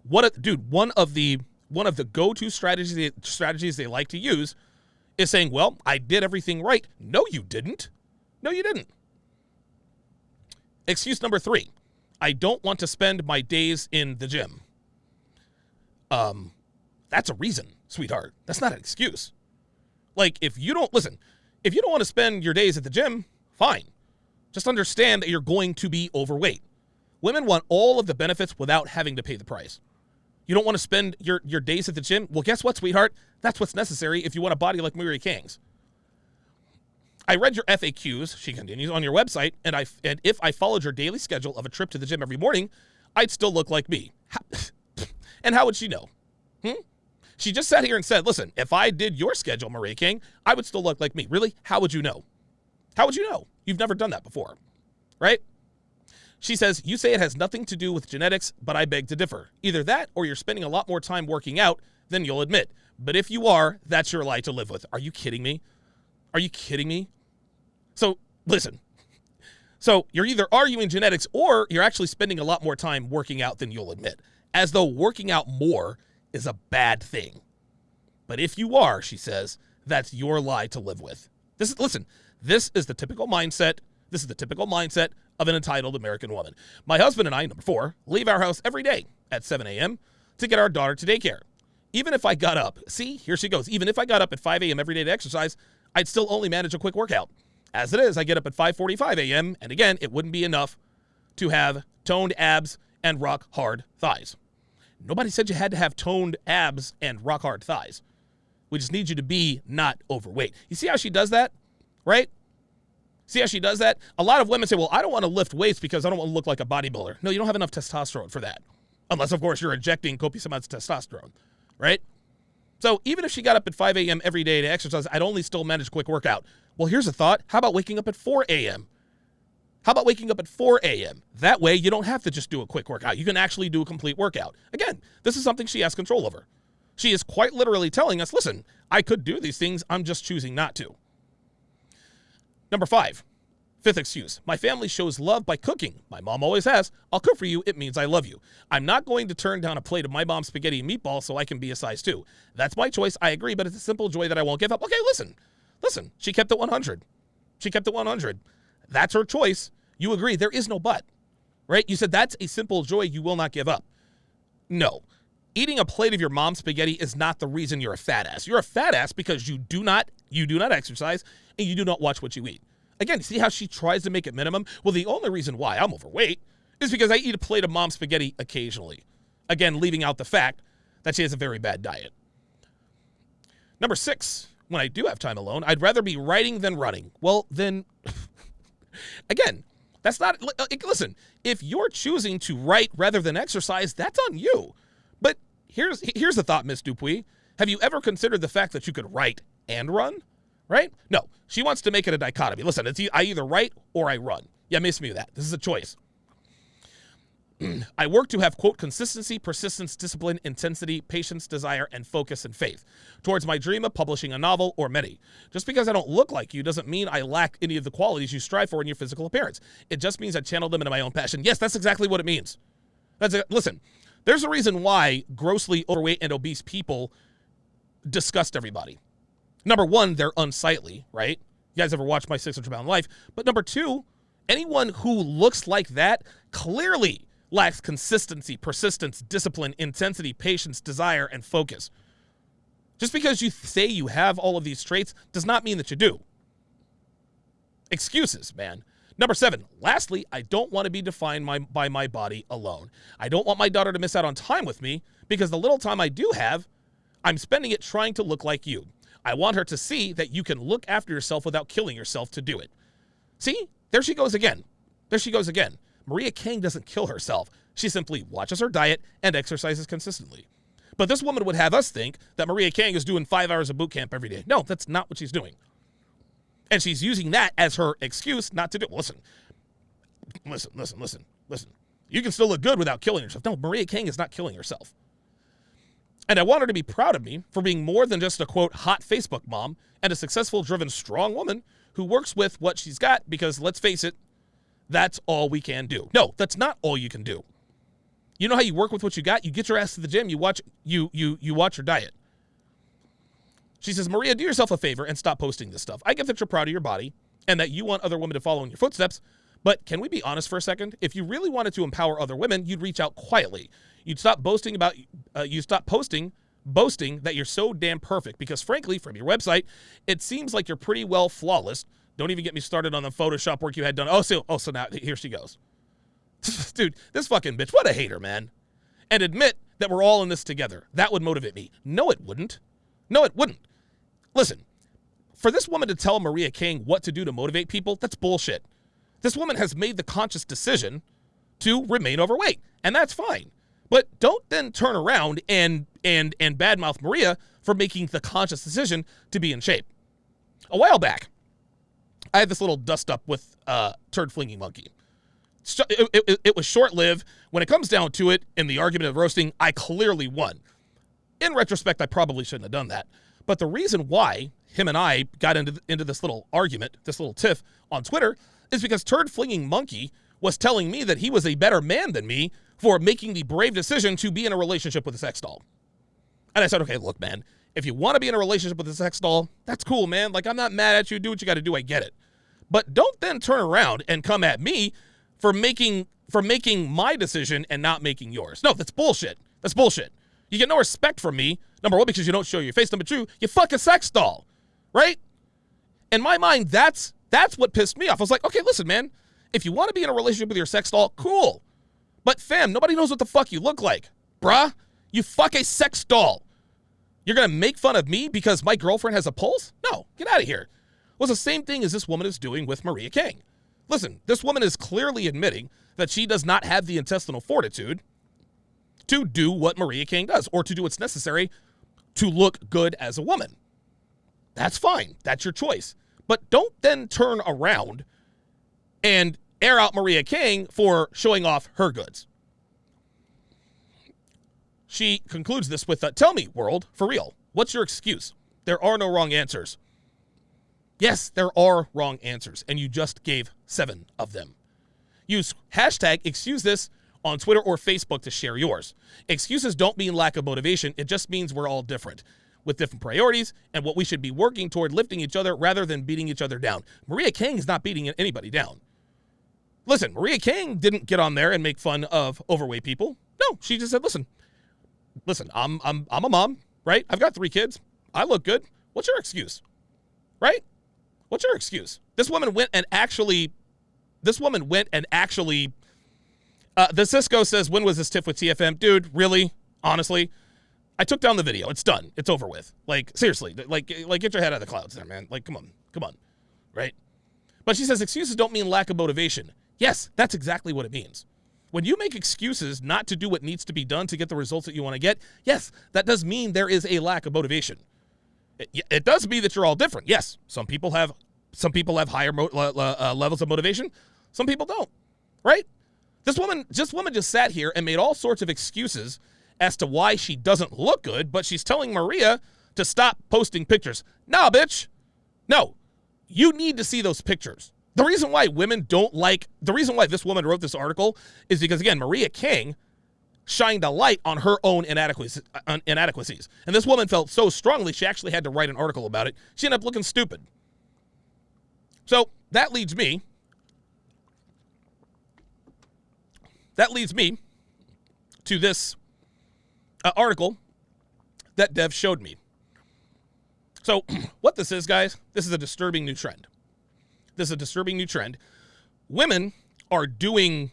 one of the go-to strategies they like to use is saying, well, I did everything right. No, you didn't. No, you didn't. Excuse number 3. I don't want to spend my days in the gym. That's a reason, sweetheart. That's not an excuse. Like, if you don't want to spend your days at the gym, fine. Just understand that you're going to be overweight. Women want all of the benefits without having to pay the price. You don't want to spend your days at the gym? Well, guess what, sweetheart? That's what's necessary if you want a body like Maria King's. I read your FAQs, she continues, on your website, and if I followed your daily schedule of a trip to the gym every morning, I'd still look like me. And how would she know? She just sat here and said, listen, if I did your schedule, Maria King, I would still look like me. Really? How would you know? How would you know? You've never done that before, right? She says, you say it has nothing to do with genetics, but I beg to differ. Either that or you're spending a lot more time working out than you'll admit. But if you are, that's your lie to live with. Are you kidding me? Are you kidding me? So, listen. So, you're either arguing genetics or you're actually spending a lot more time working out than you'll admit. As though working out more is a bad thing. But if you are, she says, that's your lie to live with. This is the typical mindset. This is the typical mindset of an entitled American woman. My husband and I, number 4, leave our house every day at 7 a.m. to get our daughter to daycare. Even if I got up, see, here she goes. Even if I got up at 5 a.m. every day to exercise, I'd still only manage a quick workout. As it is, I get up at 5:45 a.m., and again, it wouldn't be enough to have toned abs and rock-hard thighs. Nobody said you had to have toned abs and rock-hard thighs. We just need you to be not overweight. You see how she does that, right? See how she does that? A lot of women say, well, I don't want to lift weights because I don't want to look like a bodybuilder. No, you don't have enough testosterone for that. Unless, of course, you're injecting copious amounts of testosterone, right? So even if she got up at 5 a.m. every day to exercise, I'd only still manage a quick workout. Well, here's a thought. How about waking up at 4 a.m.? How about waking up at 4 a.m.? That way you don't have to just do a quick workout. You can actually do a complete workout. Again, this is something she has control over. She is quite literally telling us, listen, I could do these things, I'm just choosing not to. Number 5, fifth excuse. My family shows love by cooking. My mom always has. I'll cook for you, it means I love you. I'm not going to turn down a plate of my mom's spaghetti and meatballs so I can be a size 2. That's my choice, I agree, but it's a simple joy that I won't give up. Okay, listen, she kept it 100. She kept it 100. That's her choice. You agree, there is no but, right? You said that's a simple joy you will not give up. No. Eating a plate of your mom's spaghetti is not the reason you're a fat ass. You're a fat ass because you do not exercise and you do not watch what you eat. Again, see how she tries to make it minimum? Well, the only reason why I'm overweight is because I eat a plate of mom's spaghetti occasionally. Again, leaving out the fact that she has a very bad diet. Number 6, when I do have time alone, I'd rather be writing than running. Well, then, again, that's not, listen, if you're choosing to write rather than exercise, that's on you. But here's the thought, Miss Dupuis. Have you ever considered the fact that you could write and run? Right? No, she wants to make it a dichotomy. Listen, I either write or I run. Yeah, miss me with that. This is a choice. I work to have, quote, consistency, persistence, discipline, intensity, patience, desire, and focus and faith towards my dream of publishing a novel or many. Just because I don't look like you doesn't mean I lack any of the qualities you strive for in your physical appearance. It just means I channel them into my own passion. Yes, that's exactly what it means. Listen, there's a reason why grossly overweight and obese people disgust everybody. Number 1, they're unsightly, right? You guys ever watch My 600-Pound Life? But number 2, anyone who looks like that clearly lacks consistency, persistence, discipline, intensity, patience, desire, and focus. Just because you say you have all of these traits does not mean that you do. Excuses, man. Number 7, lastly, I don't want to be defined by my body alone. I don't want my daughter to miss out on time with me because the little time I do have, I'm spending it trying to look like you. I want her to see that you can look after yourself without killing yourself to do it. See? There she goes again. Maria Kang doesn't kill herself. She simply watches her diet and exercises consistently. But this woman would have us think that Maria Kang is doing 5 hours of boot camp every day. No, that's not what she's doing. And she's using that as her excuse not to do it. Listen. You can still look good without killing yourself. No, Maria Kang is not killing herself. And I want her to be proud of me for being more than just a, quote, hot Facebook mom and a successful, driven, strong woman who works with what she's got because, let's face it, that's all we can do. No, that's not all you can do. You know how you work with what you got? You get your ass to the gym, you watch your diet. She says, Maria, do yourself a favor and stop posting this stuff. I get that you're proud of your body and that you want other women to follow in your footsteps, but can we be honest for a second? If you really wanted to empower other women, you'd reach out quietly. You'd stop posting boasting that you're so damn perfect because, frankly, from your website, it seems like you're pretty well flawless. Don't even get me started on the Photoshop work you had done. So now here she goes. Dude, this fucking bitch, what a hater, man. And admit that we're all in this together. That would motivate me. No, it wouldn't. Listen, for this woman to tell Maria Kang what to do to motivate people, that's bullshit. This woman has made the conscious decision to remain overweight, and that's fine. But don't then turn around and badmouth Maria for making the conscious decision to be in shape. A while back, I had this little dust-up with Turd Flinging Monkey. It was short-lived. When it comes down to it, in the argument of roasting, I clearly won. In retrospect, I probably shouldn't have done that. But the reason why him and I got into this little argument, this little tiff on Twitter, is because Turd Flinging Monkey was telling me that he was a better man than me for making the brave decision to be in a relationship with a sex doll. And I said, okay, look, man, if you want to be in a relationship with a sex doll, that's cool, man. Like, I'm not mad at you. Do what you got to do. I get it. But don't then turn around and come at me for making my decision and not making yours. No, that's bullshit. You get no respect from me, number 1, because you don't show your face. Number 2, you fuck a sex doll, right? In my mind, that's what pissed me off. I was like, okay, listen, man, if you want to be in a relationship with your sex doll, cool. But fam, nobody knows what the fuck you look like. Bruh, you fuck a sex doll. You're going to make fun of me because my girlfriend has a pulse? No, get out of here. It was the same thing as this woman is doing with Maria Kang. Listen, this woman is clearly admitting that she does not have the intestinal fortitude to do what Maria Kang does or to do what's necessary to look good as a woman. That's fine. That's your choice. But don't then turn around and air out Maria King for showing off her goods. She concludes this with, tell me, world, for real, what's your excuse? There are no wrong answers. Yes, there are wrong answers, and you just gave 7 of them. Use hashtag excuse this on Twitter or Facebook to share yours. Excuses don't mean lack of motivation. It just means we're all different with different priorities and what we should be working toward, lifting each other rather than beating each other down. Maria King is not beating anybody down. Listen, Maria King didn't get on there and make fun of overweight people. No, she just said, listen, I'm a mom, right? I've got 3 kids. I look good. What's your excuse? Right? What's your excuse? This woman went and actually, the Cisco says, when was this tiff with TFM? Dude, really? Honestly? I took down the video. It's done. It's over with. Like, seriously, like get your head out of the clouds there, man. Like, come on, right? But she says excuses don't mean lack of motivation. Yes, that's exactly what it means. When you make excuses not to do what needs to be done to get the results that you want to get, yes, that does mean there is a lack of motivation. It does mean that you're all different. Yes, some people have higher levels of motivation. Some people don't, right? This woman just sat here and made all sorts of excuses as to why she doesn't look good, but she's telling Maria to stop posting pictures. Nah, bitch. No, you need to see those pictures. The reason why this woman wrote this article is because, again, Maria King shined a light on her own inadequacies. And this woman felt so strongly she actually had to write an article about it. She ended up looking stupid. So that leads me to this article that Dev showed me. So what this is, guys, this is a disturbing new trend. Women are doing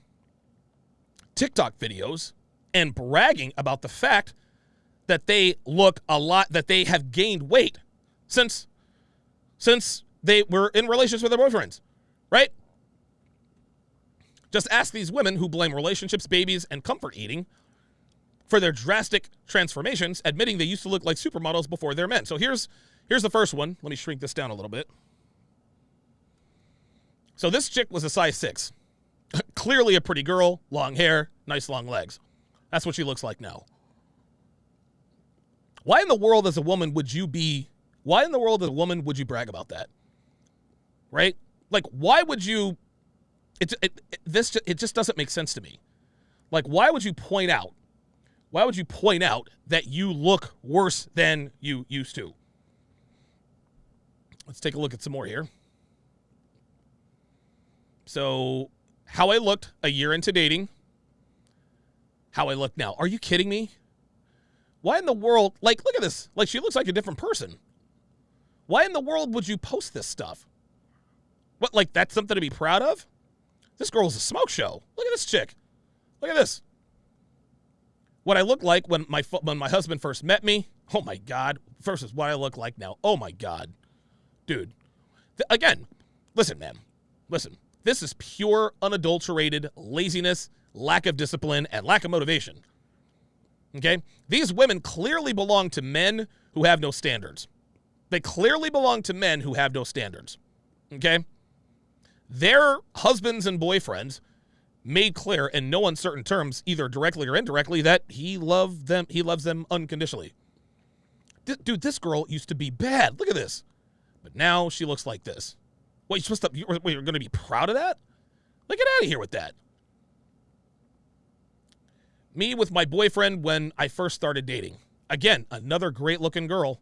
TikTok videos and bragging about the fact that they look that they have gained weight since they were in relationships with their boyfriends, right? Just ask these women who blame relationships, babies, and comfort eating for their drastic transformations, admitting they used to look like supermodels before they're men. So here's the first one. Let me shrink this down a little bit. So this chick was a size 6. Clearly a pretty girl, long hair, nice long legs. That's what she looks like now. Why in the world as a woman would you brag about that? Right? Like, why would you, it just doesn't make sense to me. Like, why would you point out that you look worse than you used to? Let's take a look at some more here. So, how I looked a year into dating, how I look now. Are you kidding me? Why in the world, like, look at this. Like, she looks like a different person. Why in the world would you post this stuff? What, like, that's something to be proud of? This girl's a smoke show. Look at this chick. Look at this. What I looked like when my husband first met me, oh my God, versus what I look like now. Oh my God. Dude. Again, listen, man. Listen. This is pure, unadulterated laziness, lack of discipline, and lack of motivation. Okay? These women clearly belong to men who have no standards. They clearly belong to men who have no standards. Okay? Their husbands and boyfriends made clear in no uncertain terms, either directly or indirectly, that he loves them unconditionally. Dude, this girl used to be bad. Look at this. But now she looks like this. What, you're going to be proud of that? Like, get out of here with that. Me with my boyfriend when I first started dating. Again, another great-looking girl.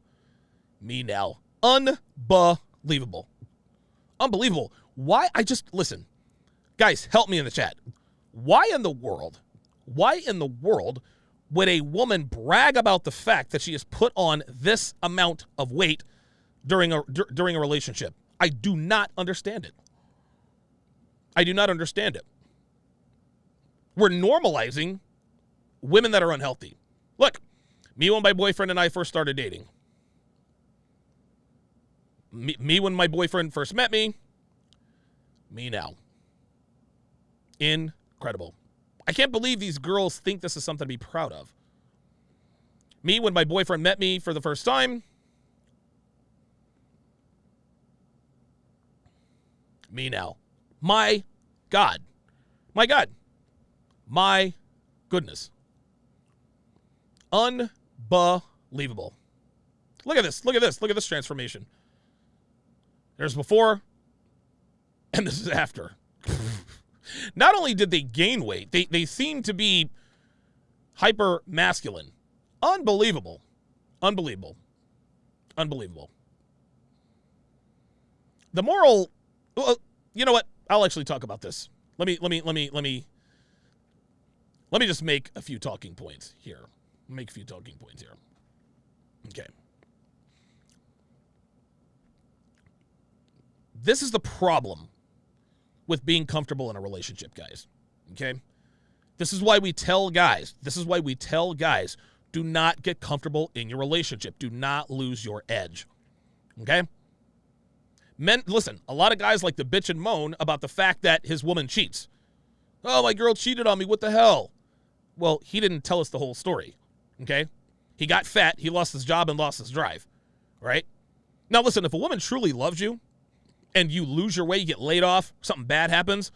Me now. Unbelievable. Unbelievable. Why? Listen. Guys, help me in the chat. Why in the world would a woman brag about the fact that she has put on this amount of weight during a relationship? I do not understand it. I do not understand it. We're normalizing women that are unhealthy. Look, me when my boyfriend and I first started dating. Me when my boyfriend first met me. Me now. Incredible. I can't believe these girls think this is something to be proud of. Me when my boyfriend met me for the first time. Me now. My God. My God. My goodness. Unbelievable. Look at this. Look at this. Look at this transformation. There's before, and this is after. Not only did they gain weight, they seem to be hyper masculine. Unbelievable. Unbelievable. Unbelievable. The moral, well, you know what? I'll actually talk about this. Let me just make a few talking points here. Okay. This is the problem with being comfortable in a relationship, guys. Okay? This is why we tell guys, do not get comfortable in your relationship. Do not lose your edge. Okay? Men, listen, a lot of guys like to bitch and moan about the fact that his woman cheats. Oh, my girl cheated on me. What the hell? Well, he didn't tell us the whole story. Okay? He got fat, he lost his job, and lost his drive. Right? Now, listen, if a woman truly loves you and you lose your way, you get laid off, something bad happens,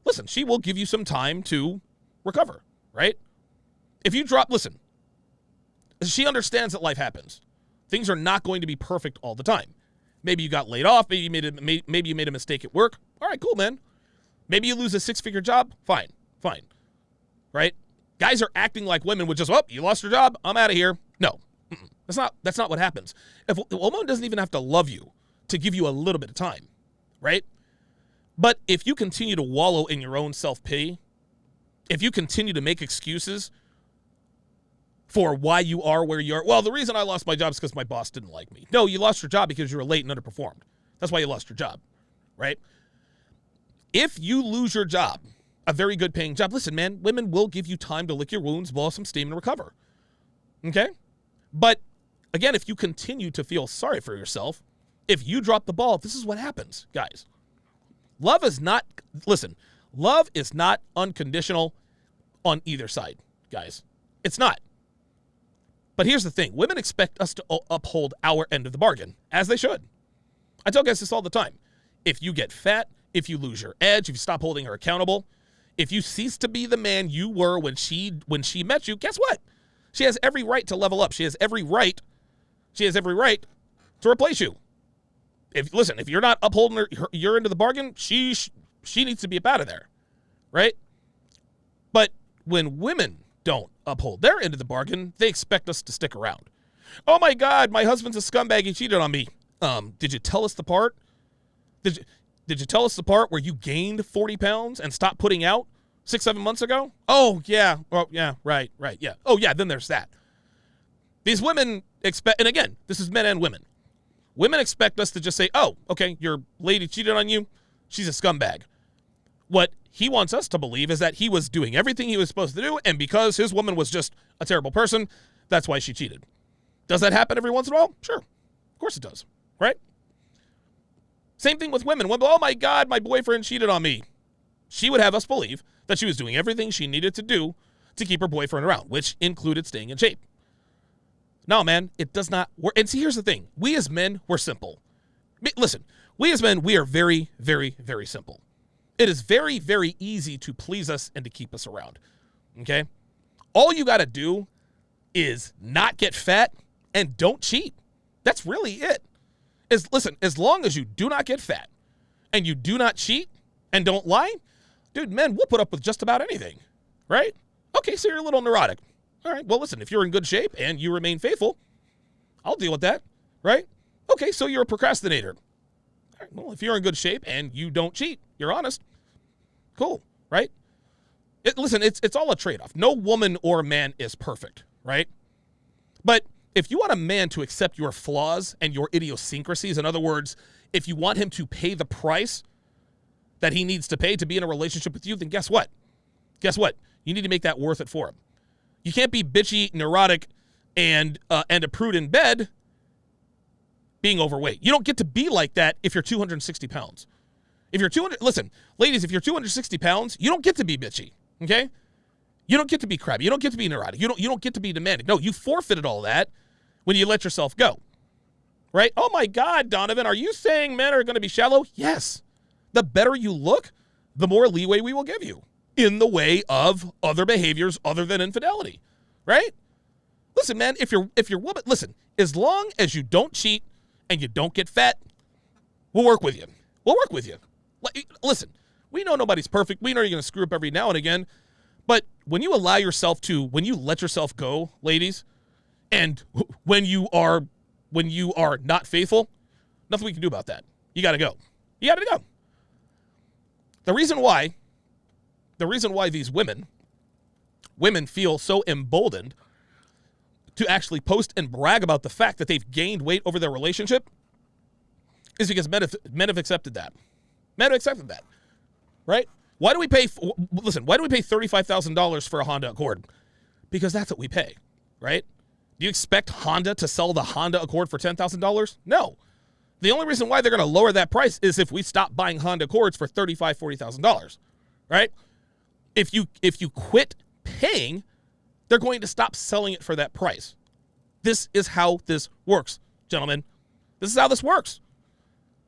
listen, she will give you some time to recover. Right? If you drop, listen, she understands that life happens. Things are not going to be perfect all the time. Maybe you got laid off. Maybe you made a mistake at work. All right, cool, man. Maybe you lose a 6-figure job. Fine. Right? Guys are acting like women would just, oh, you lost your job. I'm out of here. No, that's not what happens. If a woman doesn't even have to love you to give you a little bit of time, right? But if you continue to wallow in your own self-pity, if you continue to make excuses for why you are where you are. Well, the reason I lost my job is because my boss didn't like me. No, you lost your job because you were late and underperformed. That's why you lost your job, right? If you lose your job, a very good paying job, listen, man, women will give you time to lick your wounds, blow some steam, and recover, okay? But, again, if you continue to feel sorry for yourself, if you drop the ball, this is what happens, guys. Love is not unconditional on either side, guys. It's not. But here's the thing. Women expect us to uphold our end of the bargain, as they should. I tell guys this all the time. If you get fat, if you lose your edge, if you stop holding her accountable, if you cease to be the man you were when she met you, guess what? She has every right to level up. She has every right to replace you. If you're not upholding your end of the bargain, she needs to be up out of there, right? But when women don't uphold their end of the bargain, they expect us to stick around. Oh my God, my husband's a scumbag. He cheated on me. Did you tell us the part? Did you tell us the part where you gained 40 pounds and stopped putting out 6-7 months ago? Oh yeah. Oh yeah. Right. Yeah. Oh yeah. Then there's that. These women expect, and again, this is men and women. Women expect us to just say, oh, okay, your lady cheated on you. She's a scumbag. What he wants us to believe is that he was doing everything he was supposed to do, and because his woman was just a terrible person, that's why she cheated. Does that happen every once in a while? Sure. Of course it does, right? Same thing with women. Oh my God, my boyfriend cheated on me. She would have us believe that she was doing everything she needed to do to keep her boyfriend around, which included staying in shape. No, man, it does not work. And see, here's the thing. We as men, we're simple. Listen, we as men, we are very, very, very simple. It is very, very easy to please us and to keep us around, okay? All you got to do is not get fat and don't cheat. That's really it. As long as you do not get fat and you do not cheat and don't lie, dude, men, we'll put up with just about anything, right? Okay, so you're a little neurotic. All right, well, listen, if you're in good shape and you remain faithful, I'll deal with that, right? Okay, so you're a procrastinator. All right, well, if you're in good shape and you don't cheat, you're honest, cool, right? It's all a trade-off. No woman or man is perfect, right? But if you want a man to accept your flaws and your idiosyncrasies, in other words, if you want him to pay the price that he needs to pay to be in a relationship with you, then guess what? You need to make that worth it for him. You can't be bitchy, neurotic, and a prude in bed being overweight. You don't get to be like that if you're 260 pounds. Listen, ladies, if you're 260 pounds, you don't get to be bitchy, okay? You don't get to be crabby. You don't get to be neurotic. You don't get to be demanding. No, you forfeited all that when you let yourself go, right? Oh my God, Donovan, are you saying men are going to be shallow? Yes. The better you look, the more leeway we will give you in the way of other behaviors other than infidelity, right? Listen, man, if you're woman, listen, as long as you don't cheat and you don't get fat, we'll work with you. We'll work with you. Listen, we know nobody's perfect. We know you're going to screw up every now and again. But when you let yourself go, ladies, and when you are not faithful, nothing we can do about that. You got to go. You got to go. The reason why these women feel so emboldened to actually post and brag about the fact that they've gained weight over their relationship is because men have accepted that. Men have accepted that, right? Why do we pay $35,000 for a Honda Accord? Because that's what we pay, right? Do you expect Honda to sell the Honda Accord for $10,000? No. The only reason why they're going to lower that price is if we stop buying Honda Accords for $35,000, $40,000, right? If you quit paying, they're going to stop selling it for that price. This is how this works, gentlemen. This is how this works.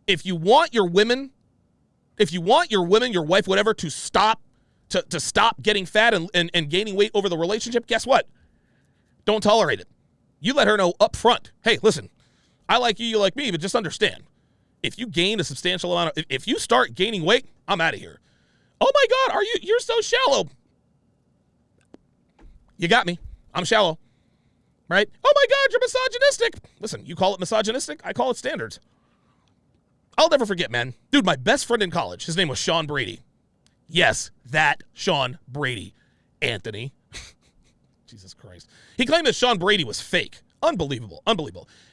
If you want your women, your wife, whatever, to stop getting fat and gaining weight over the relationship, guess what? Don't tolerate it. You let her know up front, hey, listen, I like you, you like me, but just understand, if you gain a substantial amount of, if you start gaining weight, I'm out of here. Oh my God, you're so shallow. You got me. I'm shallow, right? Oh my God, you're misogynistic. Listen, you call it misogynistic, I call it standards. I'll never forget, man. Dude, my best friend in college, his name was Sean Brady. Yes, that Sean Brady. Anthony. Jesus Christ. He claimed that Sean Brady was fake. Unbelievable.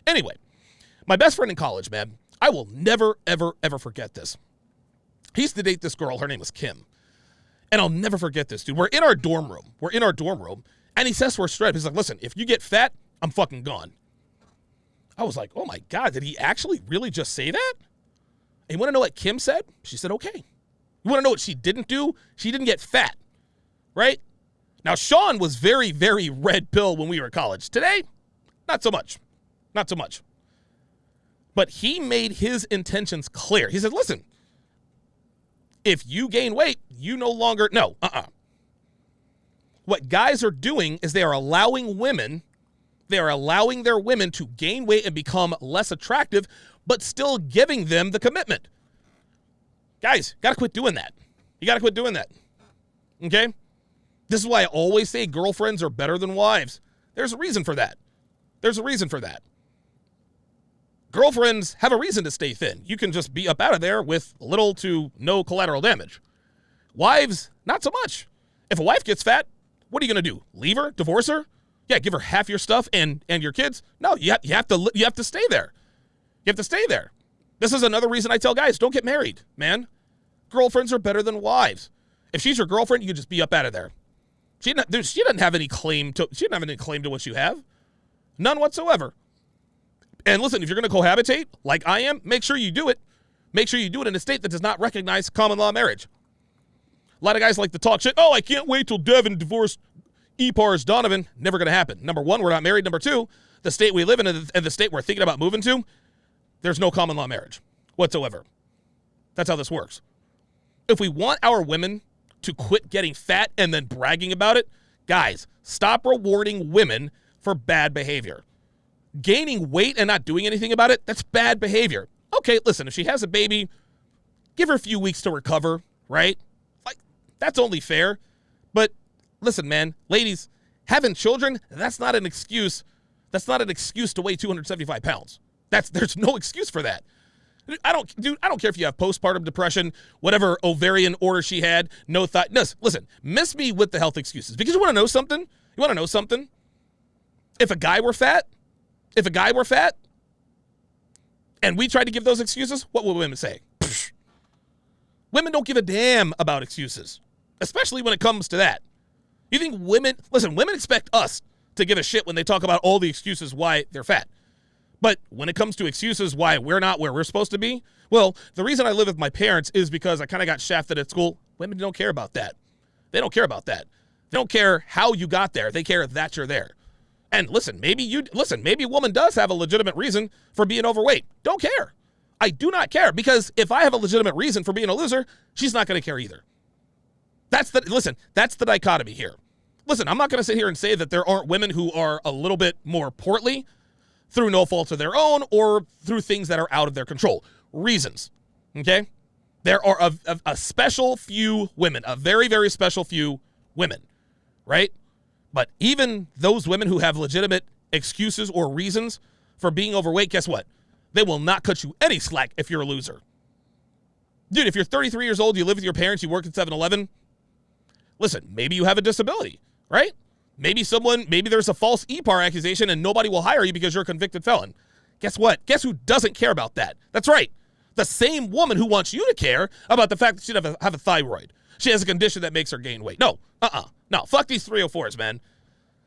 Anyway, my best friend in college, man, I will never, ever, ever forget this. He used to date this girl. Her name was Kim. And I'll never forget this, dude. We're in our dorm room. And he says to her straight up, he's like, listen, if you get fat, I'm fucking gone. I was like, oh my God, did he actually really just say that? And you want to know what Kim said? She said, okay. You want to know what she didn't do? She didn't get fat, right? Now, Sean was very, very red pill when we were in college. Today, not so much. Not so much. But he made his intentions clear. He said, listen, if you gain weight, you no longer, no. What guys are doing is they are allowing their women to gain weight and become less attractive, but still giving them the commitment. Guys, got to quit doing that. You got to quit doing that. Okay? This is why I always say girlfriends are better than wives. There's a reason for that. Girlfriends have a reason to stay thin. You can just be up out of there with little to no collateral damage. Wives, not so much. If a wife gets fat, what are you going to do? Leave her? Divorce her? Yeah, give her half your stuff and your kids? No, you have to stay there. You have to stay there. This is another reason I tell guys, don't get married, man. Girlfriends are better than wives. If she's your girlfriend, you can just be up out of there. She doesn't have any claim to what you have. None whatsoever. And listen, if you're going to cohabitate like I am, make sure you do it. Make sure you do it in a state that does not recognize common law marriage. A lot of guys like to talk shit. Oh, I can't wait till Devin divorced E-Pars Donovan. Never going to happen. Number one, we're not married. Number two, the state we live in and the state we're thinking about moving to, there's no common law marriage whatsoever. That's how this works. If we want our women to quit getting fat and then bragging about it, guys, stop rewarding women for bad behavior. Gaining weight and not doing anything about it, that's bad behavior. Okay, listen, if she has a baby, give her a few weeks to recover, right? Like, that's only fair. But listen, man, ladies, having children, that's not an excuse. That's not an excuse to weigh 275 pounds. There's no excuse for that. I don't care if you have postpartum depression, whatever ovarian order she had, no thought. No, listen, miss me with the health excuses. Because you want to know something? If a guy were fat, and we tried to give those excuses, what would women say? Psh. Women don't give a damn about excuses, especially when it comes to that. You think women expect us to give a shit when they talk about all the excuses why they're fat. But when it comes to excuses why we're not where we're supposed to be, well, the reason I live with my parents is because I kind of got shafted at school. Women don't care about that. They don't care about that. They don't care how you got there. They care that you're there. And maybe a woman does have a legitimate reason for being overweight. Don't care. I do not care, because if I have a legitimate reason for being a loser, she's not going to care either. That's the dichotomy here. Listen, I'm not going to sit here and say that there aren't women who are a little bit more portly through no fault of their own or through things that are out of their control. Reasons, okay? There are a special few women, a very, very special few women, right? But even those women who have legitimate excuses or reasons for being overweight, guess what? They will not cut you any slack if you're a loser. Dude, if you're 33 years old, you live with your parents, you work at 7-Eleven, listen, maybe you have a disability, right? Maybe there's a false EPAR accusation and nobody will hire you because you're a convicted felon. Guess what? Guess who doesn't care about that? That's right. The same woman who wants you to care about the fact that she have a thyroid. She has a condition that makes her gain weight. No, no, fuck these 304s, man.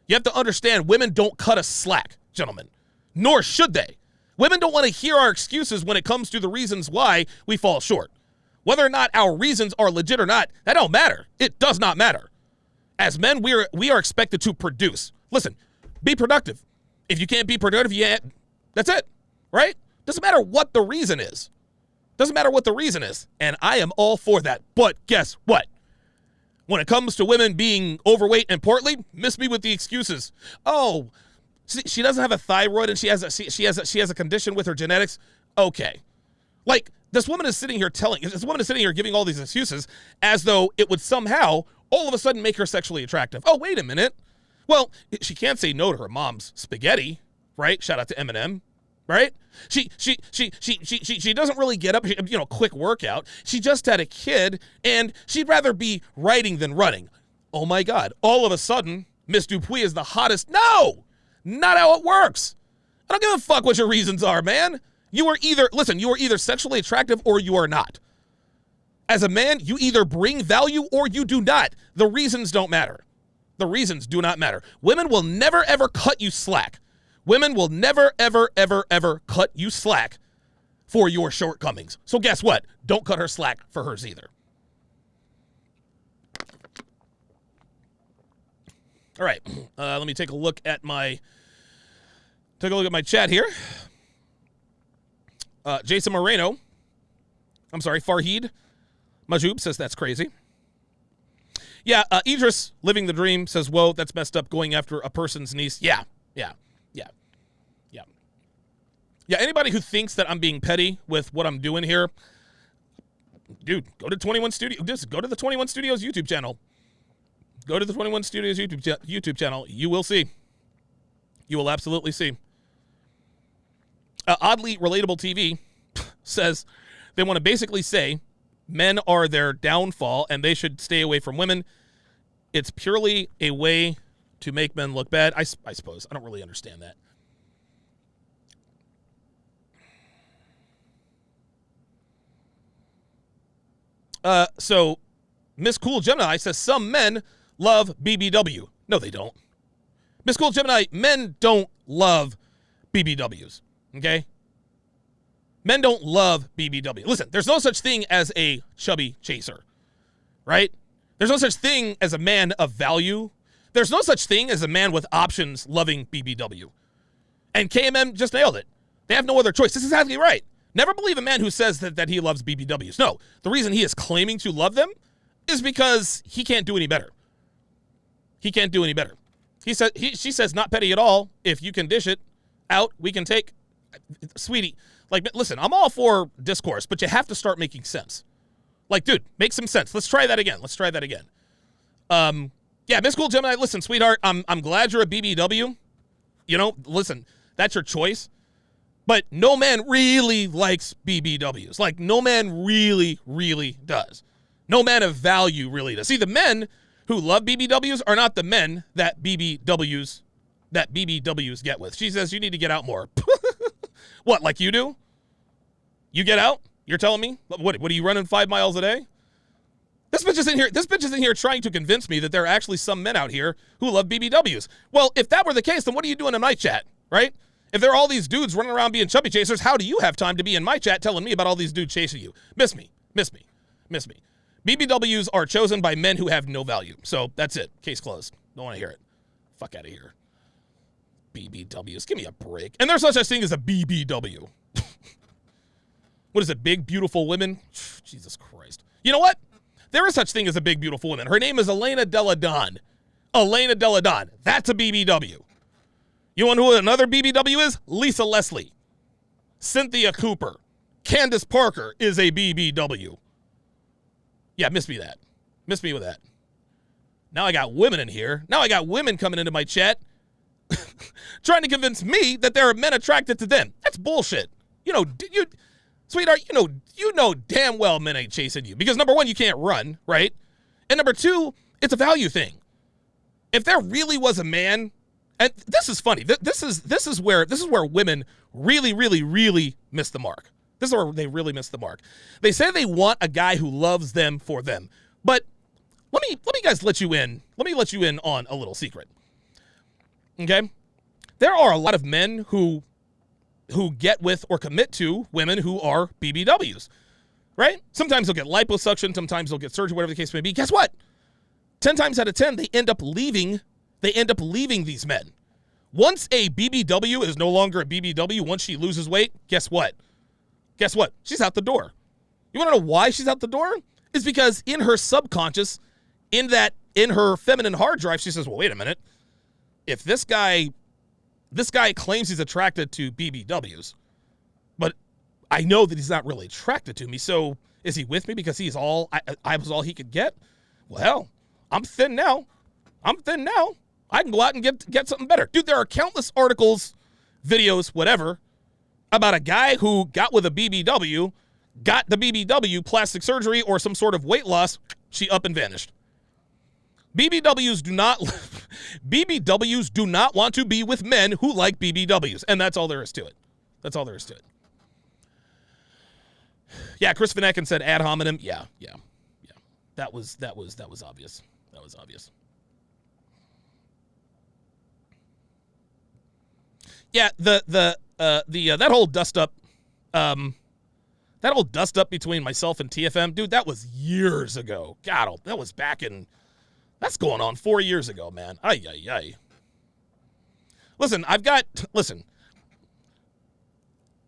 You have to understand, women don't cut us slack, gentlemen. Nor should they. Women don't want to hear our excuses when it comes to the reasons why we fall short. Whether or not our reasons are legit or not, that don't matter. It does not matter. As men, we are expected to produce. Listen, be productive. If you can't be productive, that's it, right? Doesn't matter what the reason is. Doesn't matter what the reason is. And I am all for that. But guess what? When it comes to women being overweight and portly, miss me with the excuses. Oh, she doesn't have a thyroid and she has a condition with her genetics. Okay. Like, this woman is sitting here giving all these excuses as though it would somehow all of a sudden make her sexually attractive. Oh, wait a minute. Well, she can't say no to her mom's spaghetti, right? Shout out to Eminem, right? She doesn't really get up, quick workout. She just had a kid and she'd rather be writing than running. Oh my God. All of a sudden, Miss Dupuis is the hottest. No, not how it works. I don't give a fuck what your reasons are, man. You are either sexually attractive or you are not. As a man, you either bring value or you do not. The reasons don't matter. The reasons do not matter. Women will never, ever cut you slack. Women will never, ever, ever, ever cut you slack for your shortcomings. So guess what? Don't cut her slack for hers either. All right. Let me take a look at my chat here. Jason Moreno, Farheed Majub says that's crazy. Yeah, Idris, living the dream, says, whoa, that's messed up, going after a person's niece. Yeah. Anybody who thinks that I'm being petty with what I'm doing here, dude, go to 21 Studios. Just go to the 21 Studios YouTube channel. Go to the 21 Studios YouTube channel. You will see. You will absolutely see. Oddly Relatable TV says they want to basically say men are their downfall and they should stay away from women. It's purely a way to make men look bad. I suppose. I don't really understand that. So Miss Cool Gemini says some men love BBW. No, they don't. Miss Cool Gemini, men don't love BBWs. Okay? Men don't love BBW. Listen, there's no such thing as a chubby chaser, right? There's no such thing as a man of value. There's no such thing as a man with options loving BBW. And KMM just nailed it. They have no other choice. This is exactly right. Never believe a man who says that he loves BBWs. No, the reason he is claiming to love them is because he can't do any better. He can't do any better. She says, not petty at all. If you can dish it out, we can take. Sweetie, like, listen, I'm all for discourse, but you have to start making sense. Like, dude, make some sense. Let's try that again. Yeah, Miss Cool Gemini, listen, sweetheart, I'm glad you're a BBW. Listen, that's your choice. But no man really likes BBWs. Like, no man really, really does. No man of value really does. See, the men who love BBWs are not the men that BBWs get with. She says you need to get out more. What, like you do? You get out? You're telling me? What are you running 5 miles a day? This bitch is in here trying to convince me that there are actually some men out here who love BBWs. Well, if that were the case, then what are you doing in my chat, right? If there are all these dudes running around being chubby chasers, how do you have time to be in my chat telling me about all these dudes chasing you? Miss me. BBWs are chosen by men who have no value. So that's it. Case closed. Don't want to hear it. Fuck out of here. BBWs. Give me a break. And there's no such thing as a BBW. What is it, big, beautiful women? Jesus Christ. You know what? There is such thing as a big, beautiful woman. Her name is Elena Delle Donne. Elena Delle Donne. That's a BBW. You know who another BBW is? Lisa Leslie. Cynthia Cooper. Candace Parker is a BBW. Yeah, miss me that. Miss me with that. Now I got women in here. Now I got women coming into my chat trying to convince me that there are men attracted to them. That's bullshit. Sweetheart, you know damn well men ain't chasing you. Because number one, you can't run, right? And number two, it's a value thing. If there really was a man, and this is funny. This is where women really, really, really miss the mark. This is where they really miss the mark. They say they want a guy who loves them for them. But let me let you in on a little secret. Okay? There are a lot of men who get with or commit to women who are BBWs, right? Sometimes they'll get liposuction, sometimes they'll get surgery, whatever the case may be. Guess what? 10 times out of 10, they end up leaving these men. Once a BBW is no longer a BBW, once she loses weight, guess what? She's out the door. You want to know why she's out the door? It's because in her subconscious, in her feminine hard drive, she says, well, wait a minute. If this guy claims he's attracted to BBWs, but I know that he's not really attracted to me. So is he with me because I was all he could get? Well, I'm thin now. I can go out and get something better. Dude, there are countless articles, videos, whatever, about a guy who got with a BBW, got the BBW, plastic surgery, or some sort of weight loss. She up and vanished. BBWs do not want to be with men who like BBWs, and that's all there is to it. Yeah, Chris Van Ecken said ad hominem. Yeah. That was obvious. Yeah, that whole dust up between myself and TFM, dude, that was years ago. God, that was that's going on 4 years ago, man. Ay. Listen,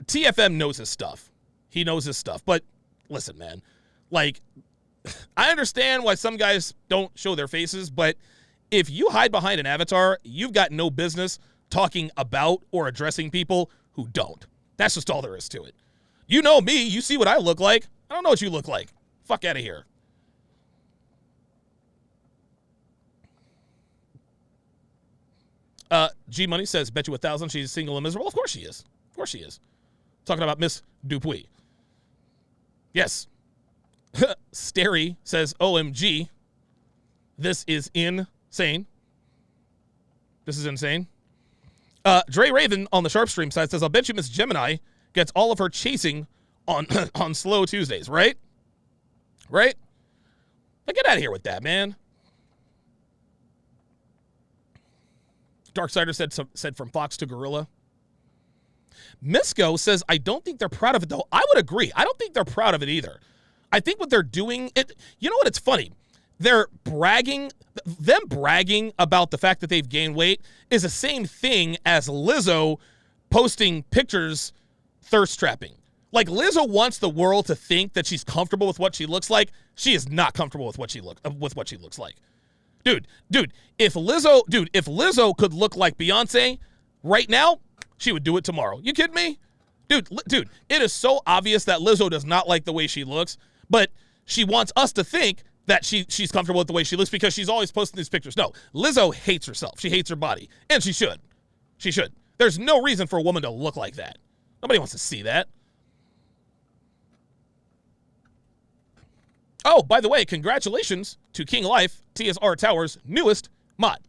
TFM knows his stuff. He knows his stuff. But listen, man, like, I understand why some guys don't show their faces, but if you hide behind an avatar, you've got no business talking about or addressing people who don't. That's just all there is to it. You know me. You see what I look like. I don't know what you look like. Fuck out of here. G Money says, bet you 1,000 she's single and miserable. Of course she is. Talking about Miss Dupuis. Yes. Stary says, OMG. This is insane. Dre Raven on the Sharpe stream side says, I'll bet you Miss Gemini gets all of her chasing on slow Tuesdays, right? Right? But get out of here with that, man. Darksider said from Fox to Gorilla. Misco says, I don't think they're proud of it, though. I would agree. I don't think they're proud of it either. I think what they're doing, you know what, it's funny. Them bragging about the fact that they've gained weight is the same thing as Lizzo posting pictures thirst trapping. Like, Lizzo wants the world to think that she's comfortable with what she looks like. She is not comfortable with what she looks like. Dude, if Lizzo could look like Beyonce right now, she would do it tomorrow. You kidding me? Dude, it is so obvious that Lizzo does not like the way she looks, but she wants us to think that she's comfortable with the way she looks because she's always posting these pictures. No, Lizzo hates herself. She hates her body, and she should. There's no reason for a woman to look like that. Nobody wants to see that. Oh, by the way, congratulations to King Life, TSR Tower's newest mod.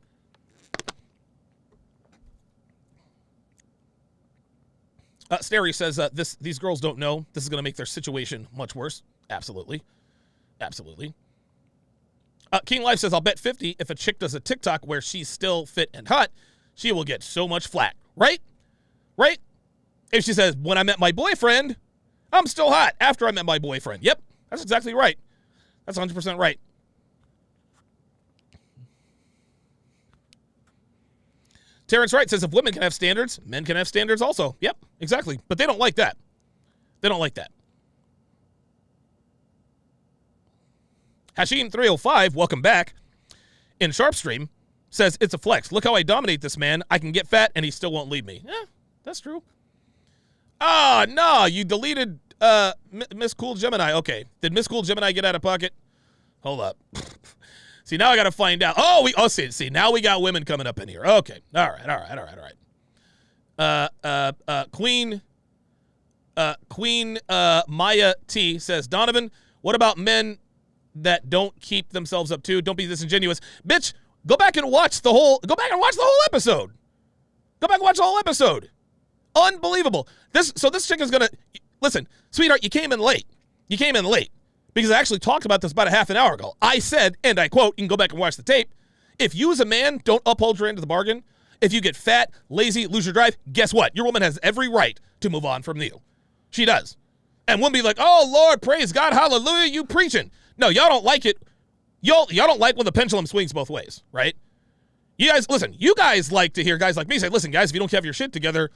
Stary says these girls don't know. This is going to make their situation much worse. Absolutely. King Life says, I'll bet 50 if a chick does a TikTok where she's still fit and hot, she will get so much flack. Right? If she says, when I met my boyfriend, I'm still hot after I met my boyfriend. Yep, that's exactly right. That's 100% right. Terrence Wright says, if women can have standards, men can have standards also. Yep, exactly. But they don't like that. Hashim305, welcome back, in Sharpe stream, says, it's a flex. Look how I dominate this man. I can get fat, and he still won't leave me. Yeah, that's true. Oh, no, you deleted Miss Cool Gemini. Okay, did Miss Cool Gemini get out of pocket? Hold up. See, now I got to find out. See, now we got women coming up in here. Okay, all right. Queen Maya T says, Donovan, what about men that don't keep themselves up too? Don't be disingenuous. Bitch, go back and watch the whole episode. Go back and watch the whole episode. Unbelievable. This chick is going to, listen, sweetheart, you came in late. Because I actually talked about this about a half an hour ago. I said, and I quote, you can go back and watch the tape, if you as a man don't uphold your end of the bargain, if you get fat, lazy, lose your drive, guess what? Your woman has every right to move on from you. She does. And women be like, oh, Lord, praise God, hallelujah, you preaching. No, y'all don't like it. Y'all don't like when the pendulum swings both ways, right? You guys, listen, you guys like to hear guys like me say, listen, guys, if you don't have your shit together,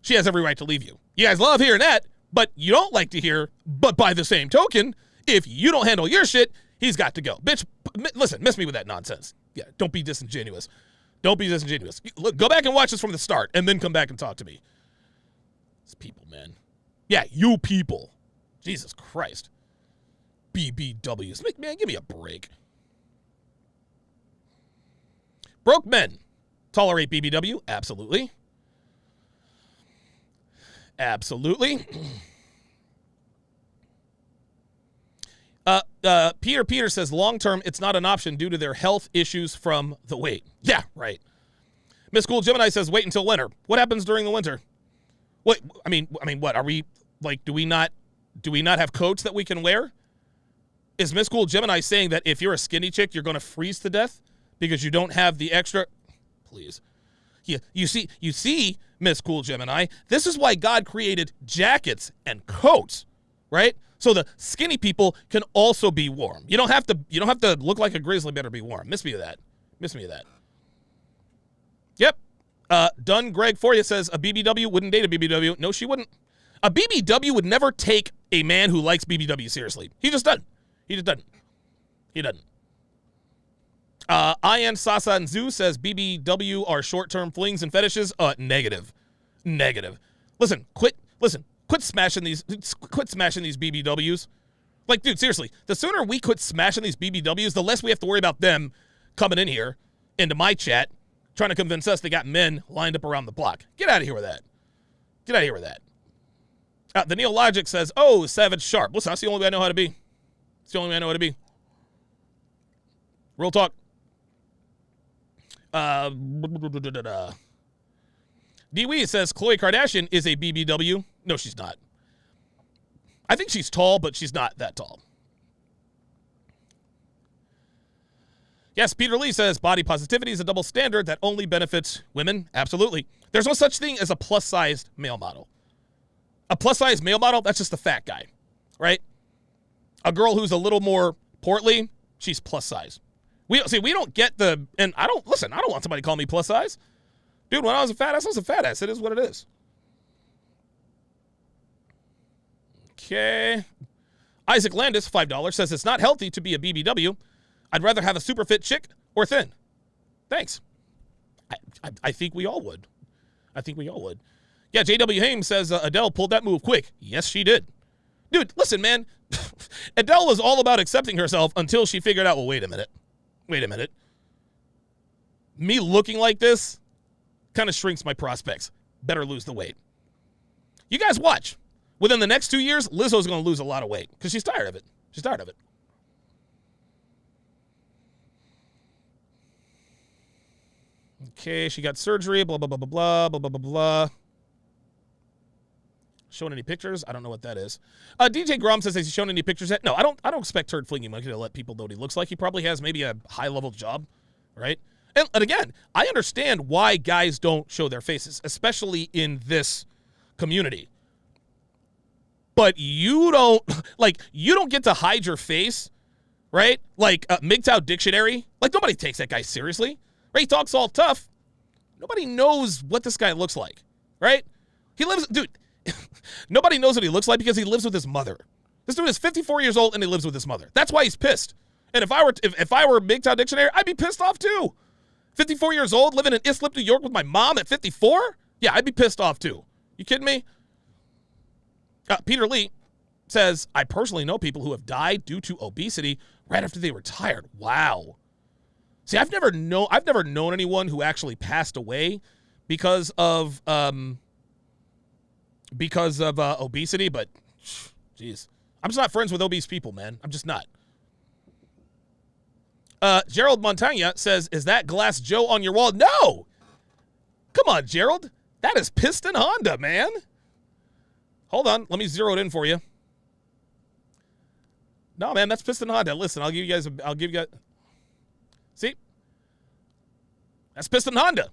she has every right to leave you. You guys love hearing that, but you don't like to hear, but by the same token, if you don't handle your shit, he's got to go. Bitch, listen, miss me with that nonsense. Yeah, don't be disingenuous. Don't be disingenuous. Look, go back and watch this from the start, and then come back and talk to me. These people, man. Yeah, you people. Jesus Christ. BBWs. Man, give me a break. Broke men tolerate BBW? Absolutely. Absolutely. Peter says, long-term, it's not an option due to their health issues from the weight. Yeah, right. Miss Cool Gemini says, wait until winter. What happens during the winter? What? I mean, what? Are we, like, do we not have coats that we can wear? Is Miss Cool Gemini saying that if you're a skinny chick, you're going to freeze to death because you don't have the extra? Please. You see, Miss Cool Gemini, this is why God created jackets and coats, right? So the skinny people can also be warm. You don't have to look like a grizzly bear to be warm. Miss me of that. Yep. Done Greg for you says a BBW wouldn't date a BBW. No, she wouldn't. A BBW would never take a man who likes BBW seriously. He just doesn't. He doesn't. Ian Sasa and Zoo says BBW are short-term flings and fetishes. Negative. Listen, quit smashing these BBWs. Like, dude, seriously, the sooner we quit smashing these BBWs, the less we have to worry about them coming in here into my chat trying to convince us they got men lined up around the block. Get out of here with that. The Neologic says, oh, Savage Sharpe. Listen, that's the only way I know how to be. Real talk. D-Wee says Khloe Kardashian is a BBW. No, she's not. I think she's tall, but she's not that tall. Yes, Peter Lee says body positivity is a double standard that only benefits women. Absolutely. There's no such thing as a plus-sized male model. A plus-sized male model, that's just a fat guy, right? A girl who's a little more portly, she's plus-size. We don't get the, and I don't want somebody to call me plus-size. Dude, when I was a fat ass. It is what it is. Okay. Isaac Landis, $5, says it's not healthy to be a BBW. I'd rather have a super fit chick or thin. Thanks. I think we all would. Yeah, J.W. Hames says Adele pulled that move quick. Yes, she did. Dude, listen, man. Adele was all about accepting herself until she figured out, well, wait a minute. Me looking like this kind of shrinks my prospects. Better lose the weight. You guys watch. Within the next 2 years, Lizzo's going to lose a lot of weight because she's tired of it. Okay, she got surgery, blah, blah, blah, blah, blah, blah, blah, blah. Showing any pictures? I don't know what that is. DJ Grom says, has he shown any pictures yet? No, I don't expect Turd Flinging Monkey to let people know what he looks like. He probably has maybe a high-level job, right? And again, I understand why guys don't show their faces, especially in this community. But you don't get to hide your face, right? Like MGTOW Dictionary. Like, nobody takes that guy seriously, right? He talks all tough. Nobody knows what this guy looks like, right? Nobody knows what he looks like because he lives with his mother. This dude is 54 years old and he lives with his mother. That's why he's pissed, And if I were Big Town Dictionary, I'd be pissed off too. 54 years old, living in Islip, New York with my mom at 54? Yeah, I'd be pissed off too. You kidding me? Peter Lee says, I personally know people who have died due to obesity right after they retired. Wow. See, I've never known anyone who actually passed away because of obesity, but jeez. I'm just not friends with obese people, man. I'm just not. Gerald Montagna says, is that Glass Joe on your wall? No! Come on, Gerald. That is Piston Honda, man. Hold on. Let me zero it in for you. No, man, that's Piston Honda. Listen, I'll give you guys. See? That's Piston Honda.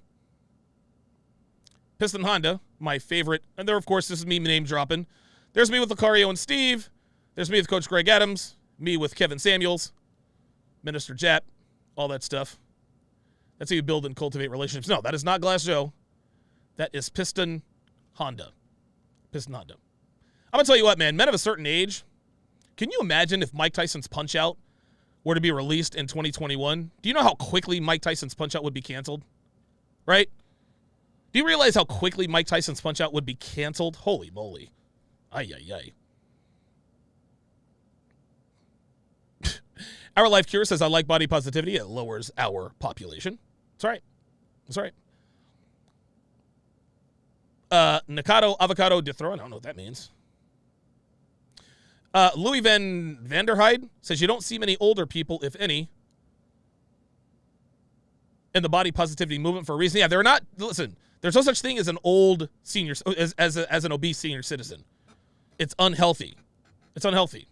Piston Honda, my favorite. And there, of course, this is me name dropping. There's me with Lucario and Steve. There's me with Coach Greg Adams. Me with Kevin Samuels. Minister Jap, all that stuff. That's how you build and cultivate relationships. No, that is not Glass Joe. That is Piston Honda. Piston Honda. I'm going to tell you what, man. Men of a certain age, can you imagine if Mike Tyson's Punch-Out were to be released in 2021? Do you know how quickly Mike Tyson's Punch-Out would be canceled? Right? Do you realize how quickly Mike Tyson's Punch-Out would be canceled? Holy moly. Ay, ay, ay. Our Life Cure says, I like body positivity. It lowers our population. That's right. That's right. Nikado Avocado Dethrone. I don't know what that means. Louis Van Vanderheide says, you don't see many older people, if any, in the body positivity movement for a reason. Yeah, they're not. Listen, there's no such thing as an old senior, as an obese senior citizen. It's unhealthy. It's unhealthy.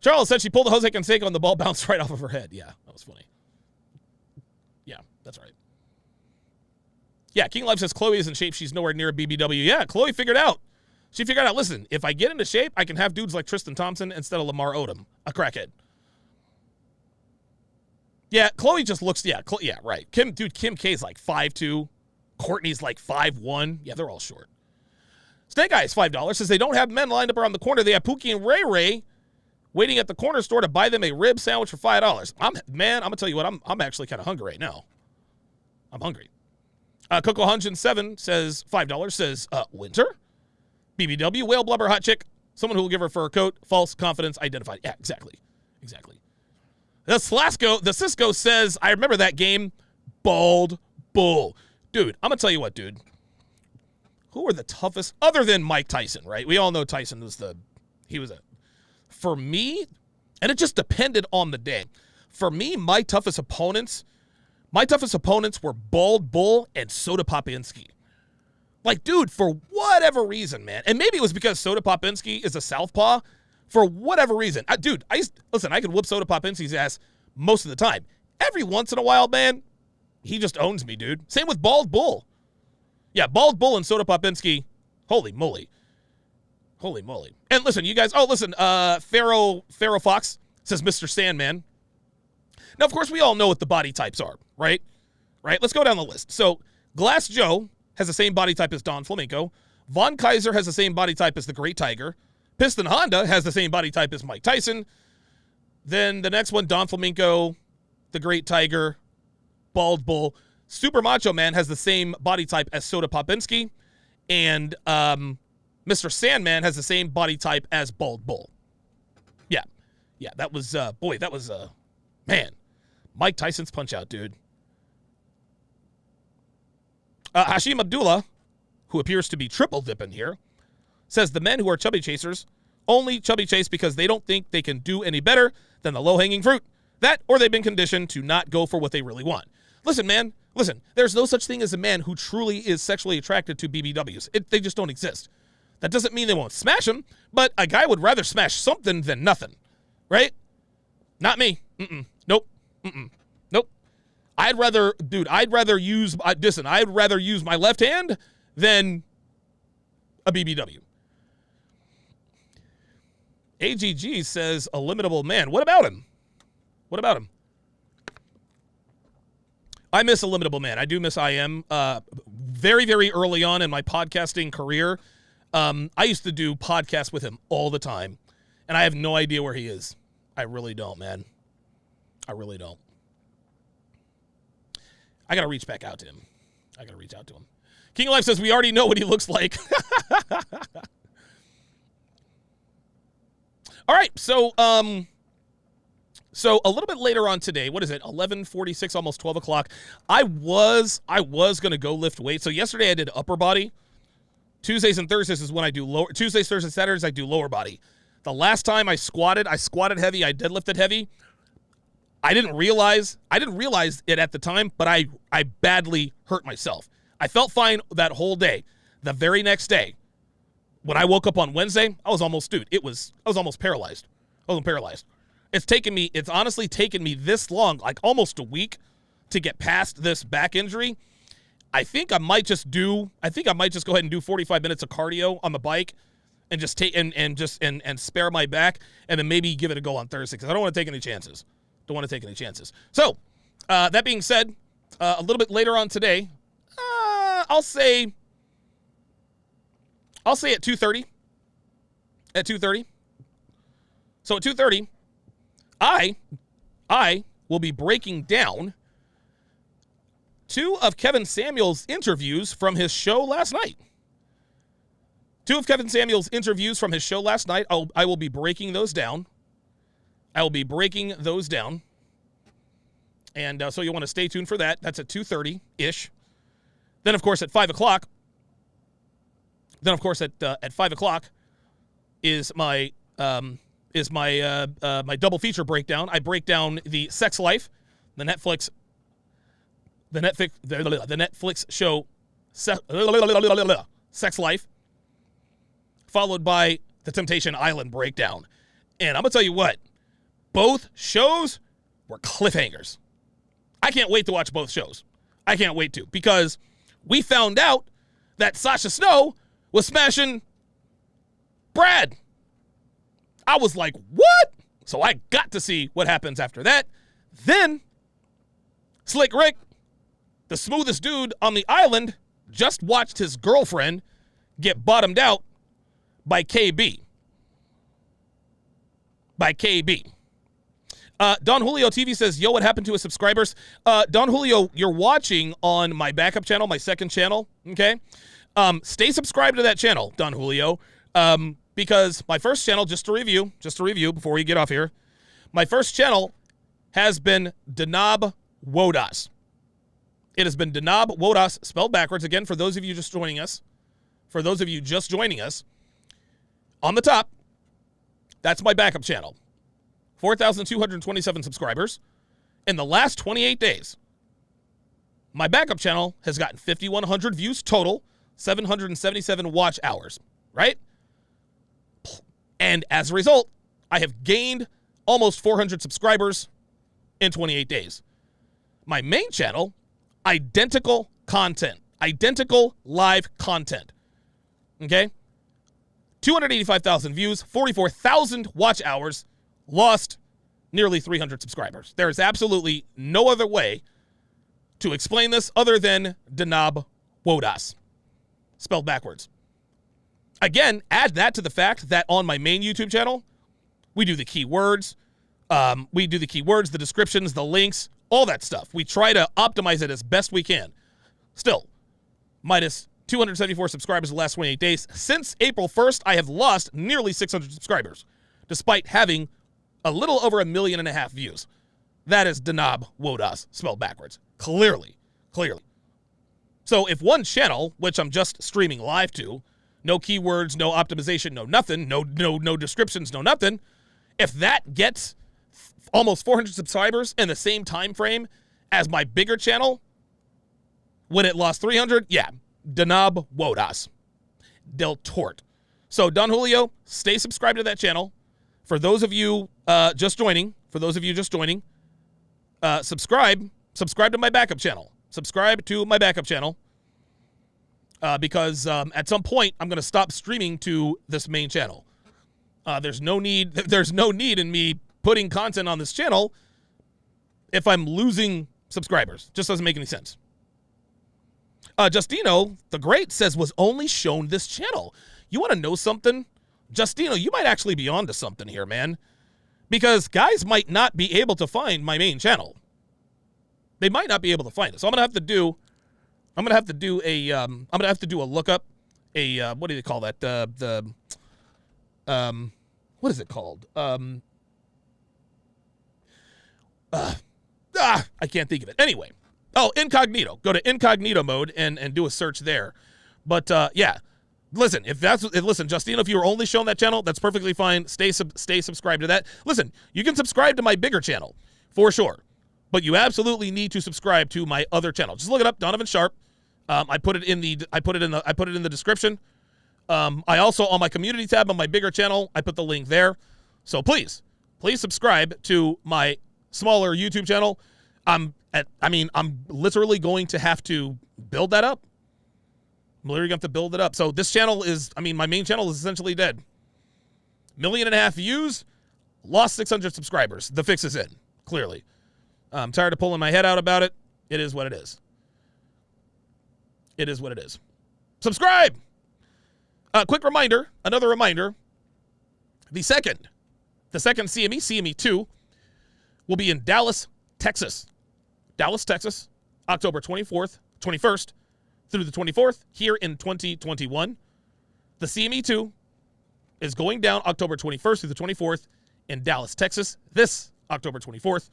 Charles said she pulled a Jose Canseco and the ball bounced right off of her head. Yeah, that was funny. Yeah, that's right. Yeah, King Life says Chloe is in shape. She's nowhere near a BBW. Yeah, Chloe figured out. She figured out, listen, if I get into shape, I can have dudes like Tristan Thompson instead of Lamar Odom, a crackhead. Yeah, Chloe just looks, yeah, right. Kim K is like 5'2". Courtney's like 5'1". Yeah, they're all short. Snake Eyes, $5, says they don't have men lined up around the corner. They have Pookie and Ray Ray waiting at the corner store to buy them a rib sandwich for $5. I'm going to tell you what, I'm actually kind of hungry right now. I'm hungry. Coco Hunjin 7 says $5, says winter. BBW, whale blubber, hot chick, someone who will give her fur coat, false confidence identified. Yeah, exactly. The Cisco says, I remember that game, bald bull. Dude, I'm going to tell you what, dude. Who are the toughest, other than Mike Tyson, right? We all know Tyson was for me, and it just depended on the day. For me, my toughest opponents were Bald Bull and Soda Popinski. Like, dude, for whatever reason, man, and maybe it was because Soda Popinski is a southpaw. For whatever reason, I could whoop Soda Popinski's ass most of the time. Every once in a while, man, he just owns me, dude. Same with Bald Bull. Yeah, Bald Bull and Soda Popinski, holy moly. Holy moly. And listen, you guys, Pharaoh Fox says Mr. Sandman. Now, of course, we all know what the body types are, right? Right? Let's go down the list. So, Glass Joe has the same body type as Don Flamenco. Von Kaiser has the same body type as the Great Tiger. Piston Honda has the same body type as Mike Tyson. Then the next one, Don Flamenco, the Great Tiger, Bald Bull. Super Macho Man has the same body type as Soda Popinski. And Mr. Sandman has the same body type as Bald Bull. Yeah, that was, man, Mike Tyson's Punch-Out, dude. Hashim Abdullah, who appears to be triple dipping here, says the men who are chubby chasers only chubby chase because they don't think they can do any better than the low-hanging fruit. That, or they've been conditioned to not go for what they really want. Listen, man, there's no such thing as a man who truly is sexually attracted to BBWs. They just don't exist. That doesn't mean they won't smash them, but a guy would rather smash something than nothing, right? Not me. Nope. Nope. I'd rather use my left hand than a BBW. AGG says a limitable man. What about him? I miss a limitable man. I do miss IM. Very, very early on in my podcasting career, I used to do podcasts with him all the time, and I have no idea where he is. I really don't, man. I really don't. I got to reach back out to him. King of Life says we already know what he looks like. All right, so a little bit later on today, what is it? 11:46, almost 12 o'clock. I was gonna go lift weights. So yesterday I did upper body. Tuesdays and Thursdays is when I do lower. Tuesdays, Thursdays, Saturdays I do lower body. The last time I squatted heavy. I deadlifted heavy. I didn't realize it at the time, but I badly hurt myself. I felt fine that whole day. The very next day, when I woke up on Wednesday, I was almost paralyzed. It's honestly taken me this long, like almost a week, to get past this back injury. I think I might just go ahead and do 45 minutes of cardio on the bike and just take and spare my back, and then maybe give it a go on Thursday, because I don't want to take any chances. So, that being said, a little bit later on today, I'll say at 2:30. At 2:30. So at 2:30, I will be breaking down 2 of Kevin Samuels' interviews from his show last night. I will be breaking those down. And so you want to stay tuned for that. That's at 2:30-ish. Then, of course, at 5 o'clock. At 5 o'clock is my my double feature breakdown. I break down the Sex Life, the Netflix show Sex Life, followed by the Temptation Island breakdown. And I'm going to tell you what, both shows were cliffhangers. I can't wait to watch both shows. Because we found out that Sasha Snow was smashing Brad. I was like, what? So I got to see what happens after that. Then, Slick Rick, the smoothest dude on the island, just watched his girlfriend get bottomed out by KB. Don Julio TV says, yo, what happened to his subscribers? Don Julio, you're watching on my backup channel, my second channel, okay? Stay subscribed to that channel, Don Julio, because my first channel, just to review before we get off here, my first channel has been Donovan Wodas. It has been Donovan Wodas, spelled backwards. Again, for those of you just joining us, on the top, that's my backup channel. 4,227 subscribers. In the last 28 days, my backup channel has gotten 5,100 views total, 777 watch hours, right? And as a result, I have gained almost 400 subscribers in 28 days. My main channel, identical content, identical live content, okay? 285,000 views, 44,000 watch hours, lost nearly 300 subscribers. There is absolutely no other way to explain this other than Donovan Wodas, spelled backwards. Again, add that to the fact that on my main YouTube channel, we do the keywords, the descriptions, the links, all that stuff. We try to optimize it as best we can. Still, minus 274 subscribers in the last 28 days. Since April 1st, I have lost nearly 600 subscribers, despite having a little over 1.5 million views. That is Donovan Wodas, spelled backwards. Clearly. So if one channel, which I'm just streaming live to, no keywords, no optimization, no nothing, no descriptions, no nothing, if that gets almost 400 subscribers in the same time frame as my bigger channel, when it lost 300, yeah, Donovan Wodas, Del Tort. So Don Julio, stay subscribed to that channel. For those of you just joining, subscribe to my backup channel. Because at some point I'm going to stop streaming to this main channel. There's no need in me putting content on this channel if I'm losing subscribers. Just doesn't make any sense. Justino the Great says, was only shown this channel. You want to know something? Justino, you might actually be onto something here, man. because guys might not be able to find my main channel. They might not be able to find it. So I'm gonna have to do a lookup. What do they call that? What is it called? I can't think of it. Anyway. Oh, incognito. Go to incognito mode and do a search there. But yeah. Listen, listen, Justine, if you were only shown that channel, that's perfectly fine. Stay subscribed to that. Listen, you can subscribe to my bigger channel for sure, but you absolutely need to subscribe to my other channel. Just look it up, Donovan Sharpe. I put it in the description. I also, on my community tab on my bigger channel, I put the link there. So please subscribe to my smaller YouTube channel. I'm literally going to have to build that up. I'm literally going to have to build it up. So this channel is, my main channel is essentially dead. 1.5 million views, lost 600 subscribers. The fix is in, clearly. I'm tired of pulling my head out about it. It is what it is. It is what it is. Subscribe! Quick reminder, another reminder. The second CME, CME 2, will be in Dallas, Texas. Dallas, Texas, October 21st through the 24th here in 2021. The CME 2 is going down October 21st through the 24th in Dallas, Texas, this October 24th.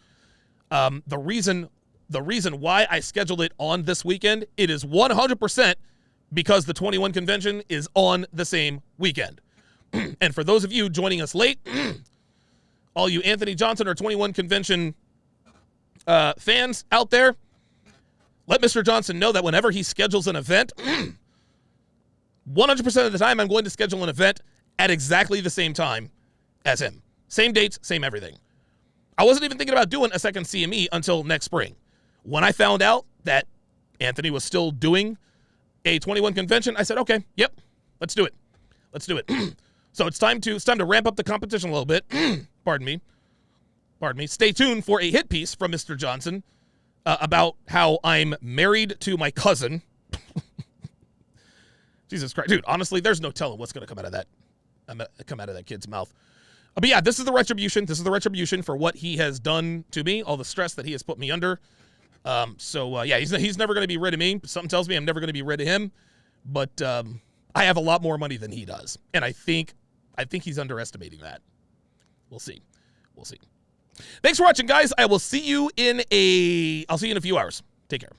The reason why I scheduled it on this weekend, it is 100% because the 21 convention is on the same weekend. And for those of you joining us late, all you Anthony Johnson or 21 convention fans out there, let Mr. Johnson know that whenever he schedules an event, 100% of the time I'm going to schedule an event at exactly the same time as him. Same dates, same everything. I wasn't even thinking about doing a second CME until next spring. When I found out that Anthony was still doing a 21 convention, I said, okay, yep, let's do it. Let's do it. So it's time to ramp up the competition a little bit. Pardon me. Stay tuned for a hit piece from Mr. Johnson about how I'm married to my cousin. Jesus Christ. Dude, honestly, there's no telling what's going to come out of that kid's mouth. But yeah, this is the retribution. This is the retribution for what he has done to me, all the stress that he has put me under. Yeah, he's never going to be rid of me. Something tells me I'm never going to be rid of him. But I have a lot more money than he does. And I think he's underestimating that. We'll see. Thanks for watching, guys. I will see you in a few hours. Take care.